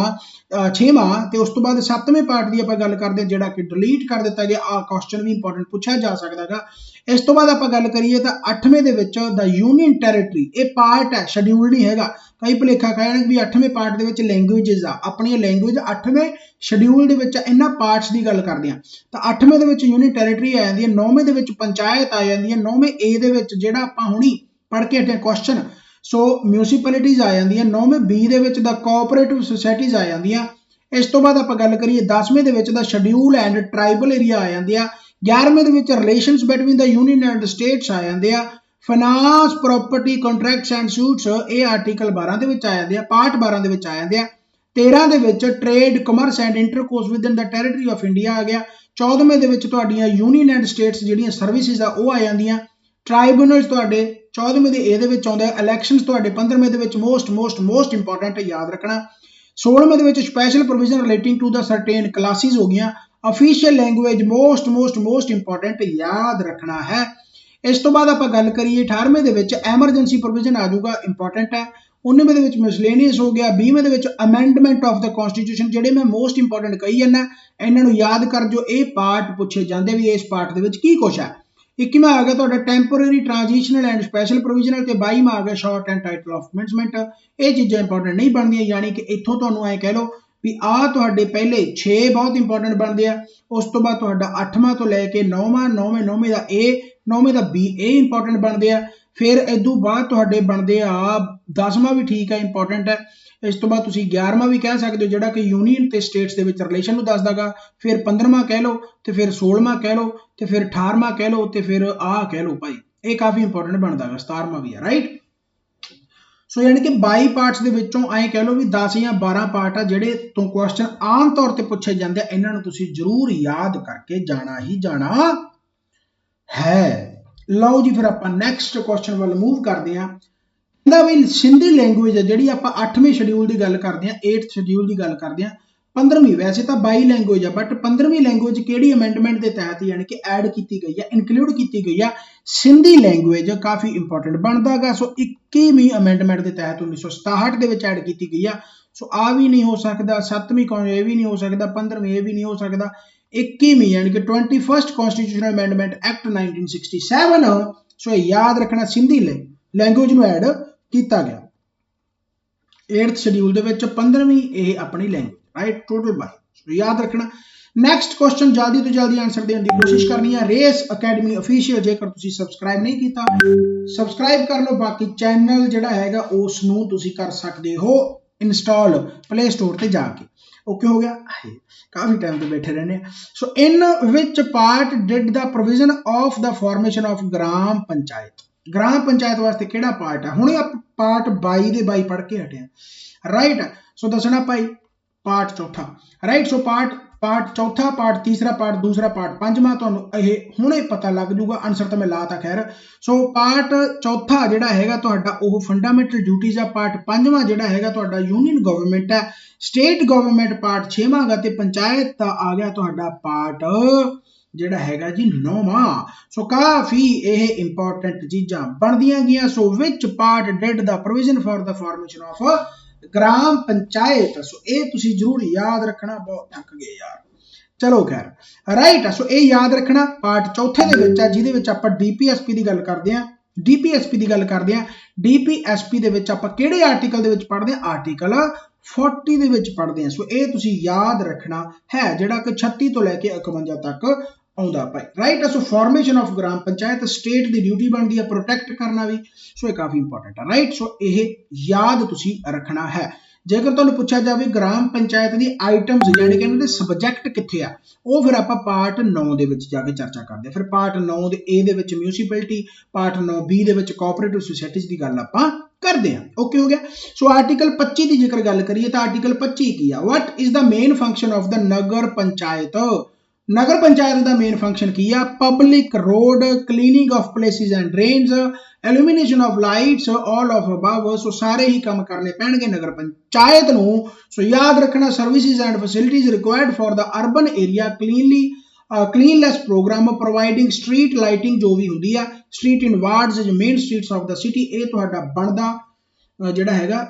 6ਵਾਂ, ਤੇ ਉਸ ਤੋਂ ਬਾਅਦ 7ਵੇਂ ਪਾਰਟ ਦੀ ਆਪਾਂ ਗੱਲ ਕਰਦੇ ਆ ਜਿਹੜਾ ਕਿ ਡਿਲੀਟ ਕਰ ਦਿੱਤਾ ਗਿਆ। ਆ ਕੁਐਸਚਨ ਵੀ ਇੰਪੋਰਟੈਂਟ ਪੁੱਛਿਆ ਜਾ ਸਕਦਾ ਹੈਗਾ। ਇਸ ਤੋਂ ਬਾਅਦ ਆਪਾਂ ਗੱਲ ਕਰੀਏ ਤਾਂ 8ਵੇਂ ਦੇ ਵਿੱਚ ਦਾ ਯੂਨੀਅਨ ਟੈਰੀਟਰੀ, ਇਹ ਪਾਰਟ ਹੈ, ਸ਼ਡਿਊਲ ਨਹੀਂ ਹੈਗਾ। ਕਈ ਭੁਲੇਖਾ ਕਹਿਣ ਵੀ 8ਵੇਂ ਪਾਰਟ ਦੇ ਵਿੱਚ ਲੈਂਗੁਏजेस ਆ, ਆਪਣੀਆਂ ਲੈਂਗੁਏਜ 8ਵੇਂ ਸ਼ਡਿਊਲ ਦੇ ਵਿੱਚ ਇਹਨਾਂ ਪਾਰਟਸ ਦੀ ਗੱਲ ਕਰਦੇ ਆ। ਤਾਂ 8ਵੇਂ ਦੇ ਵਿੱਚ ਯੂਨੀਅਨ ਟੈਰੀਟਰੀ ਆ ਜਾਂਦੀ ਹੈ, 9ਵੇਂ ਦੇ ਵਿੱਚ ਪੰਚਾਇਤ ਆ ਜਾਂਦੀ ਹੈ, 9ਵੇਂ A ਦੇ ਵਿੱਚ ਜਿਹੜਾ ਆਪਾਂ ਹੁਣੀ ਪੜ੍ਹ ਕੇ ਹਟੇ ਕੁਐਸਚਨ, ਸੋ ਮਿਊਨਿਸਪੈਲਿਟੀਜ਼ ਆ ਜਾਂਦੀਆਂ। 9ਵੇਂ B ਦੇ ਵਿੱਚ ਦਾ ਕੋਆਪਰੇਟਿਵ ਸੁਸਾਇਟੀਜ਼ ਆ ਜਾਂਦੀਆਂ। ਇਸ ਤੋਂ ਬਾਅਦ ਆਪਾਂ ਗੱਲ ਕਰੀਏ 10ਵੇਂ ਦੇ ਵਿੱਚ ਦਾ ਸ਼ਡਿਊਲ ਐਂਡ ਟ੍ਰਾਈਬਲ ਏਰੀਆ ਆ ਜਾਂਦੇ ਆ। 11ਵੇਂ ਦੇ ਵਿੱਚ relations between the union and states ਆ ਜਾਂਦੇ ਆ। Finance, property, contracts and suits, ਇਹ ਆਰਟੀਕਲ 12 ਦੇ ਵਿੱਚ ਆ ਜਾਂਦੇ ਆ, ਪਾਰਟ 12 ਦੇ ਵਿੱਚ ਆ ਜਾਂਦੇ ਆ। 13 ਦੇ ਵਿੱਚ trade, commerce and intercourse within the territory of India ਆ ਗਿਆ। 14ਵੇਂ ਦੇ ਵਿੱਚ ਤੁਹਾਡੀਆਂ ਯੂਨੀਅਨ ਐਂਡ ਸਟੇਟਸ ਜਿਹੜੀਆਂ ਸਰਵਿਸਿਜ਼ ਆ ਉਹ ਆ ਜਾਂਦੀਆਂ। ਟ੍ਰਾਈਬੂਨਲਸ ਤੁਹਾਡੇ 14ਵੇਂ ਦੇ ਇਹਦੇ ਵਿੱਚ ਆਉਂਦਾ। ਇਲੈਕਸ਼ਨਸ ਤੁਹਾਡੇ 15ਵੇਂ ਦੇ ਵਿੱਚ ਮੋਸਟ ਇੰਪੋਰਟੈਂਟ ਯਾਦ ਰੱਖਣਾ। 16ਵੇਂ ਦੇ ਵਿੱਚ special provision relating to the certain classes ਹੋ ਗਈਆਂ। ऑफिशियल लैंग्वेज मोस्ट इंपॉर्टेंट याद रखना है। इस तो बाद आप गल करिए 18वें दे विच एमरजेंसी प्रोविजन आ जाऊगा, इंपॉर्टेंट है। 19वें ਦੇ ਵਿੱਚ ਮਿਸਲੇਨੀਅਸ ਹੋ ਗਿਆ, 20वें ਦੇ ਵਿੱਚ ਅਮੈਂਡਮੈਂਟ ਆਫ ਦਾ ਕਨਸਟੀਟਿਊਸ਼ਨ। ਜਿਹੜੇ ਮੈਂ ਮੋਸਟ ਇੰਪੋਰਟੈਂਟ ਕਹੀ ਜਾਂਦਾ ਇਹਨਾਂ ਨੂੰ ਯਾਦ ਕਰ ਜੋ, ਇਹ ਪਾਰਟ ਪੁੱਛੇ ਜਾਂਦੇ ਵੀ ਇਸ ਪਾਰਟ ਦੇ ਵਿੱਚ ਕੀ ਕੁਛ ਹੈ। 21ਵਾਂ ਆ ਗਿਆ ਤੁਹਾਡਾ ਟੈਂਪੋਰਰੀ, ਟ੍ਰਾਂਜੀਸ਼ਨਲ ਐਂਡ ਸਪੈਸ਼ਲ ਪ੍ਰੋਵੀਜ਼ਨਲ, ਤੇ 22ਵਾਂ ਆ ਗਿਆ ਸ਼ਾਰਟ ਐਂਡ ਟਾਈਟਲ ਆਫ ਕਮੈਂਸਮੈਂਟ। ਇਹ ਚੀਜ਼ਾਂ ਇੰਪੋਰਟੈਂਟ ਨਹੀਂ ਬਣਦੀਆਂ, ਯਾਨੀ ਕਿ ਇੱਥੋਂ ਤੁਹਾਨੂੰ ਐ ਕਹਿ ਲਓ ਵੀ ਆਹ ਤੁਹਾਡੇ ਪਹਿਲੇ 6 ਬਹੁਤ ਇੰਪੋਰਟੈਂਟ ਬਣਦੇ ਆ, ਉਸ ਤੋਂ ਬਾਅਦ ਤੁਹਾਡਾ 8ਵਾਂ ਤੋਂ ਲੈ ਕੇ 9ਵਾਂ, 9ਵੇਂ ਦਾ A, 9ਵੇਂ ਦਾ B, ਇਹ ਇੰਪੋਰਟੈਂਟ ਬਣਦੇ ਆ। ਫਿਰ ਇਦੋਂ ਬਾਅਦ ਤੁਹਾਡੇ ਬਣਦੇ ਆ 10ਵਾਂ ਵੀ ਠੀਕ ਹੈ, ਇੰਪੋਰਟੈਂਟ ਹੈ। ਇਸ ਤੋਂ ਬਾਅਦ ਤੁਸੀਂ 11ਵਾਂ ਵੀ ਕਹਿ ਸਕਦੇ ਹੋ ਜਿਹੜਾ ਕਿ ਯੂਨੀਅਨ ਤੇ ਸਟੇਟਸ ਦੇ ਵਿੱਚ ਰਿਲੇਸ਼ਨ ਨੂੰ ਦੱਸਦਾਗਾ। ਫਿਰ 15ਵਾਂ ਕਹਿ ਲਓ, ਤੇ ਫਿਰ 16ਵਾਂ ਕਹਿ ਲਓ, ਤੇ ਫਿਰ 18ਵਾਂ ਕਹਿ ਲਓ, ਤੇ ਫਿਰ ਆਹ ਕਹਿ ਲਓ ਭਾਈ, ਇਹ ਕਾਫੀ ਇੰਪੋਰਟੈਂਟ ਬਣਦਾਗਾ। 17ਵਾਂ ਵੀ ਹੈ, ਰਾਈਟ। ਸੋ ਯਾਨੀ ਕਿ 22 ਪਾਰਟਸ ਦੇ ਵਿੱਚੋਂ ਐਂ ਕਹਿ ਲਓ ਵੀ 10 ਜਾਂ 12 ਪਾਰਟ ਆ ਜਿਹੜੇ ਤੋਂ ਕੁਐਸਚਨ ਆਮ ਤੌਰ ਤੇ ਪੁੱਛੇ ਜਾਂਦੇ ਆ, ਇਹਨਾਂ ਨੂੰ ਤੁਸੀਂ ਜ਼ਰੂਰ ਯਾਦ ਕਰਕੇ ਜਾਣਾ ਹੀ ਜਾਣਾ ਹੈ। ਲਓ ਜੀ, ਫਿਰ ਆਪਾਂ ਨੈਕਸਟ ਕੁਐਸਚਨ ਵੱਲ ਮੂਵ ਕਰਦੇ ਹਾਂ। ਕਹਿੰਦਾ ਵੀ ਸਿੰਧੀ ਲੈਂਗੁਏਜ ਹੈ ਜਿਹੜੀ ਆਪਾਂ 8ਵੇਂ ਸ਼ਡਿਊਲ ਦੀ ਗੱਲ ਕਰਦੇ ਹਾਂ, 8th ਸ਼ਡਿਊਲ ਦੀ ਗੱਲ ਕਰਦੇ ਹਾਂ। 15ਵੀਂ, ਵੈਸੇ ਤਾਂ 22 ਲੈਂਗੁਏਜ ਆ, ਬਟ 15ਵੀਂ ਲੈਂਗੁਏਜ ਕਿਹੜੀ ਅਮੈਂਡਮੈਂਟ ਦੇ ਤਹਿਤ ਯਾਨੀ ਕਿ ਐਡ ਕੀਤੀ ਗਈ ਆ, ਇਨਕਲੂਡ ਕੀਤੀ ਗਈ ਆ, ਸਿੰਧੀ ਲੈਂਗੁਏਜ ਕਾਫੀ ਇੰਪੋਰਟੈਂਟ ਬਣਦਾਗਾ। ਸੋ 21ਵੀਂ ਅਮੈਂਡਮੈਂਟ ਦੇ ਤਹਿਤ 1967 ਦੇ ਵਿੱਚ ਐਡ ਕੀਤੀ ਗਈ ਆ। ਸੋ ਆ ਵੀ ਨਹੀਂ ਹੋ ਸਕਦਾ, 7ਵੀਂ ਇਹ ਵੀ ਨਹੀਂ ਹੋ ਸਕਦਾ, 15ਵੀਂ ਇਹ ਵੀ ਨਹੀਂ ਹੋ ਸਕਦਾ, 21ਵੀਂ ਯਾਨੀ ਕਿ 21st ਕਨਸਟੀਟਿਊਸ਼ਨਲ ਅਮੈਂਡਮੈਂਟ ਐਕਟ 1967। ਸੋ ਇਹ ਯਾਦ ਰੱਖਣਾ, ਸਿੰਧੀ ਲੈਂਗੁਏਜ ਨੂੰ ਐਡ ਕੀਤਾ ਗਿਆ 8th ਸ਼ਡਿਊਲ ਦੇ ਵਿੱਚ, 15ਵੀਂ ਇਹ ਆਪਣੀ ਲੈਂਗੁਏਜ, ਰਾਈਟ। ਟੋਟਲ 22, ਯਾਦ ਰੱਖਣਾ। ਨੈਕਸਟ ਕੁਐਸਚਨ ਜਲਦੀ ਤੋਂ ਜਲਦੀ ਆਨਸਰ ਦੇਣ ਦੀ ਕੋਸ਼ਿਸ਼ ਕਰਨੀ ਹੈ। ਰੇਸ ਅਕੈਡਮੀ ਅਫੀਸ਼ੀਅਲ, ਜੇਕਰ ਤੁਸੀਂ ਸਬਸਕ੍ਰਾਈਬ ਨਹੀਂ ਕੀਤਾ ਸਬਸਕ੍ਰਾਈਬ ਕਰ ਲਓ। ਬਾਕੀ ਚੈਨਲ ਜਿਹੜਾ ਹੈਗਾ ਉਸ ਨੂੰ ਤੁਸੀਂ ਕਰ ਸਕਦੇ ਹੋ ਇੰਸਟਾਲ ਪਲੇ ਸਟੋਰ ਤੇ ਜਾ ਕੇ। ਓਕੇ ਹੋ ਗਿਆ, ਕਾਫੀ ਟਾਈਮ ਤੋਂ ਬੈਠੇ ਰਹਿੰਦੇ ਆ। So in which part did the provision of the formation of gram panchayat. Gram panchayat ਵਾਸਤੇ ਕਿਹੜਾ ਪਾਰਟ ਹੈ? ਹੁਣੇ ਆਪਾਂ ਪਾਰਟ 22 ਦੇ 22 ਪੜ੍ਹ ਕੇ ਹਟੇ ਆ, ਰਾਈਟ। ਸੋ ਦੱਸਣਾ ਭਾਈ ਪਾਰਟ ਚੌਥਾ, ਰਾਈਟ। ਸੋ ਪਾਰਟ ਚੌਥਾ, ਪਾਰਟ ਤੀਸਰਾ, ਪਾਰਟ ਦੂਸਰਾ, ਪਾਰਟ ਪੰਜਵਾਂ, ਤੁਹਾਨੂੰ ਇਹ ਹੁਣੇ ਪਤਾ ਲੱਗ ਜੂਗਾ। ਆਨਸਰ ਤਾਂ ਮੈਂ ਲਾਤਾ ਖੈਰ। ਸੋ ਪਾਰਟ ਚੌਥਾ ਜਿਹੜਾ ਹੈਗਾ ਤੁਹਾਡਾ ਉਹ ਫੰਡਾਮੈਂਟਲ ਡਿਊਟੀਜ਼ ਆ। ਪਾਰਟ ਪੰਜਵਾਂ ਜਿਹੜਾ ਹੈਗਾ ਤੁਹਾਡਾ ਯੂਨੀਅਨ ਗਵਰਨਮੈਂਟ ਹੈ। ਸਟੇਟ ਗਵਰਨਮੈਂਟ ਪਾਰਟ 6ਵਾਂ ਗਾ, ਤੇ ਪੰਚਾਇਤ ਦਾ ਆ ਗਿਆ ਤੁਹਾਡਾ ਪਾਰਟ ਜਿਹੜਾ ਹੈਗਾ ਜੀ 9ਵਾਂ। ਸੋ ਕਾਫੀ ਇਹ ਇੰਪੋਰਟੈਂਟ ਚੀਜ਼ਾਂ ਬਣਦੀਆਂ ਗਈਆਂ। So which part did the provision for the formation of gram panchayat. So ਇਹ ਤੁਸੀਂ ਜ਼ਰੂਰ ਯਾਦ ਰੱਖਣਾ। ਬਹੁਤ ਥੱਕ ਗਏ ਯਾਰ, ਚਲੋ ਖੈਰ, ਰਾਈਟ। ਸੋ ਇਹ ਯਾਦ ਰੱਖਣਾ ਪਾਰਟ ਚੌਥੇ ਦੇ ਵਿੱਚ ਆ, ਜਿਹਦੇ ਵਿੱਚ ਆਪਾਂ ਡੀਪੀਐਸਪੀ ਦੀ ਗੱਲ ਕਰਦੇ ਹਾਂ। ਡੀਪੀਐਸਪੀ ਦੀ ਗੱਲ ਕਰਦੇ ਹਾਂ। ਡੀਪੀਐਸਪੀ ਦੇ ਵਿੱਚ ਆਪਾਂ ਕਿਹੜੇ ਆਰਟੀਕਲ ਦੇ ਵਿੱਚ ਪੜ੍ਹਦੇ ਹਾਂ? ਆਰਟੀਕਲ 40 ਦੇ ਵਿੱਚ ਪੜ੍ਹਦੇ ਹਾਂ। ਸੋ ਇਹ ਤੁਸੀਂ ਯਾਦ ਰੱਖਣਾ ਹੈ, ਜਿਹੜਾ ਕਿ 36 ਤੋਂ ਲੈ ਕੇ 51 ਤੱਕ ਆਉਂਦਾ ਭਾਈ, right. So formation of gram panchayat, state the duty ਬਣਦੀ ਹੈ ਪ੍ਰੋਟੈਕਟ ਕਰਨਾ ਵੀ। ਸੋ ਇਹ ਕਾਫੀ ਇੰਪੋਰਟੈਂਟ ਹੈ, ਰਾਈਟ। ਸੋ ਇਹ ਯਾਦ ਤੁਸੀਂ ਰੱਖਣਾ ਹੈ। ਜੇਕਰ ਤੁਹਾਨੂੰ ਪੁੱਛਿਆ ਜਾਵੇ ਗ੍ਰਾਮ ਪੰਚਾਇਤ ਦੀ ਆਈਟਮਸ ਯਾਨੀ ਕਿ ਇਹਨਾਂ ਦੇ ਸਬਜੈਕਟ ਕਿੱਥੇ ਆ, ਉਹ ਫਿਰ ਆਪਾਂ ਪਾਰਟ 9 ਦੇ ਵਿੱਚ ਜਾ ਕੇ ਚਰਚਾ ਕਰਦੇ ਹਾਂ। ਫਿਰ ਪਾਰਟ 9 ਦੇ A ਦੇ ਵਿੱਚ ਮਿਊਨਿਸਪੈਲਿਟੀ, ਪਾਰਟ 9B ਦੇ ਵਿੱਚ ਕੋਆਪਰੇਟਿਵ ਸੁਸਾਇਟੀਜ਼ ਦੀ ਗੱਲ ਆਪਾਂ ਕਰਦੇ ਹਾਂ। ਓਕੇ ਹੋ ਗਿਆ। ਸੋ ਆਰਟੀਕਲ 25 ਦੀ ਜੇਕਰ ਗੱਲ ਕਰੀਏ ਤਾਂ ਆਰਟੀਕਲ 25 ਕੀ ਆ? What is the main function of the nagar panchayat? Nagar panchayat ਦਾ ਮੇਨ ਫੰਕਸ਼ਨ ਕੀ ਆ? Public road, cleaning of places and drains, illumination of lights, all of above। So ਸਾਰੇ ਹੀ ਕੰਮ ਕਰਨੇ ਪੈਣਗੇ ਨਗਰ ਪੰਚਾਇਤ ਨੂੰ। ਸੋ ਯਾਦ ਰੱਖਣਾ services and facilities required for the urban area cleanliness program providing street lighting ਜੋ ਵੀ ਹੁੰਦੀ ਆ, street in wards, main streets of the city, ਇਹ ਤੁਹਾਡਾ ਬਣਦਾ ਜਿਹੜਾ ਹੈਗਾ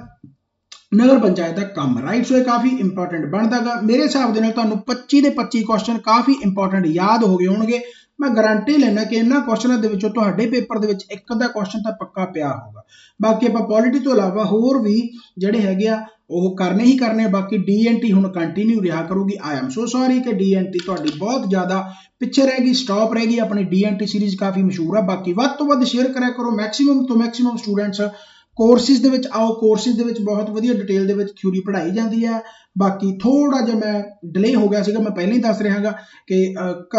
ਨਗਰ ਪੰਚਾਇਤ ਦਾ ਕੰਮ, ਰਾਈਟ। ਸੋ ਇਹ ਕਾਫੀ ਇੰਪੋਰਟੈਂਟ ਬਣਦਾਗਾ। ਮੇਰੇ ਹਿਸਾਬ ਦੇ ਨਾਲ ਤੁਹਾਨੂੰ 25 ਦੇ 25 ਕੁਐਸਚਨ ਕਾਫੀ ਇੰਪੋਰਟੈਂਟ ਯਾਦ ਹੋ ਗਏ ਹੋਣਗੇ। ਮੈਂ ਗਾਰੰਟੀ ਲੈਣਾ ਕਿ ਇਹਨਾਂ ਕੁਐਸਚਨਾਂ ਦੇ ਵਿੱਚੋਂ ਤੁਹਾਡੇ ਪੇਪਰ ਦੇ ਵਿੱਚ ਇੱਕ ਅੱਧਾ ਕੁਐਸਚਨ ਤਾਂ ਪੱਕਾ ਪਿਆ ਹੋਊਗਾ। ਬਾਕੀ ਆਪਾਂ ਪੋਲਿਟੀ ਤੋਂ ਇਲਾਵਾ ਹੋਰ ਵੀ ਜਿਹੜੇ ਹੈਗੇ ਆ ਉਹ ਕਰਨੇ ਹੀ ਕਰਨੇ। ਬਾਕੀ ਡੀਐਨਟੀ ਹੁਣ ਕੰਟੀਨਿਊ ਰਿਹਾ ਕਰੂਗੀ। ਆਈ ਐਮ ਸੋ ਸੌਰੀ ਕਿ ਡੀਐਨਟੀ ਤੁਹਾਡੀ ਬਹੁਤ ਜ਼ਿਆਦਾ ਪਿੱਛੇ ਰਹਿ ਗਈ, ਸਟਾਪ ਰਹਿ ਗਈ। ਆਪਣੀ ਡੀਐਨਟੀ ਸੀਰੀਜ਼ ਕਾਫੀ ਮਸ਼ਹੂਰ ਆ। ਬਾਕੀ ਵੱਧ ਤੋਂ ਵੱਧ ਸ਼ੇਅਰ ਕਰਿਆ ਕਰੋ। ਮੈਕਸਿਮਮ ਤੋਂ ਮੈਕਸਿਮਮ ਸਟੂਡੈਂਟਸ ਕੋਰਸਿਸ ਦੇ ਵਿੱਚ ਆਓ। ਕੋਰਸਿਸ ਦੇ ਵਿੱਚ ਬਹੁਤ ਵਧੀਆ ਡਿਟੇਲ ਦੇ ਵਿੱਚ ਥਿਊਰੀ ਪੜ੍ਹਾਈ ਜਾਂਦੀ ਹੈ। ਬਾਕੀ ਥੋੜਾ ਜਿਹਾ ਮੈਂ ਡਿਲੇ ਹੋ ਗਿਆ ਸੀਗਾ, ਮੈਂ ਪਹਿਲਾਂ ਹੀ ਦੱਸ ਰਿਹਾਗਾ ਕਿ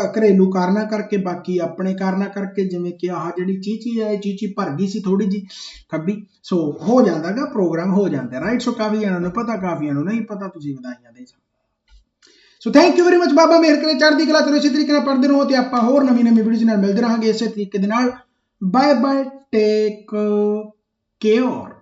ਘਰੇਲੂ ਕਾਰਨਾਂ ਕਰਕੇ, ਬਾਕੀ ਆਪਣੇ ਕਾਰਨਾਂ ਕਰਕੇ, ਜਿਵੇਂ ਕਿ ਆਹ ਜਿਹੜੀ ਚੀਚੀ ਹੈ, ਇਹ ਚੀਚੀ ਭਰ ਗਈ ਸੀ ਥੋੜੀ ਜੀ ਖੱਬੀ। ਸੋ ਹੋ ਜਾਂਦਾਗਾ, ਪ੍ਰੋਗਰਾਮ ਹੋ ਜਾਂਦਾ, ਰਾਈਟ। ਸੋ ਕਾਫੀ ਜਣਾਂ ਨੂੰ ਪਤਾ, ਕਾਫੀਆਂ ਨੂੰ ਨਹੀਂ ਪਤਾ, ਤੁਸੀਂ ਵਧਾਈਆਂ ਦੇ ਸਕਦੇ। So thank you very much. ਬਾਬਾ ਮਿਹਰ ਕਰੇ, ਚੜ੍ਹਦੀ ਕਲਾ ਕਰੋ। ਇਸੇ ਤਰੀਕੇ ਨਾਲ ਪੜ੍ਹਦੇ ਰਹੋ ਤੇ ਆਪਾਂ ਹੋਰ ਨਵੀਂ ਵੀਡੀਓਜ਼ ਨਾਲ ਮਿਲਦੇ ਰਹਾਂਗੇ ਇਸੇ ਤਰੀਕੇ ਦੇ ਨਾਲ। ਬਾਏ ਬਾਏ, ਟੇਕ care।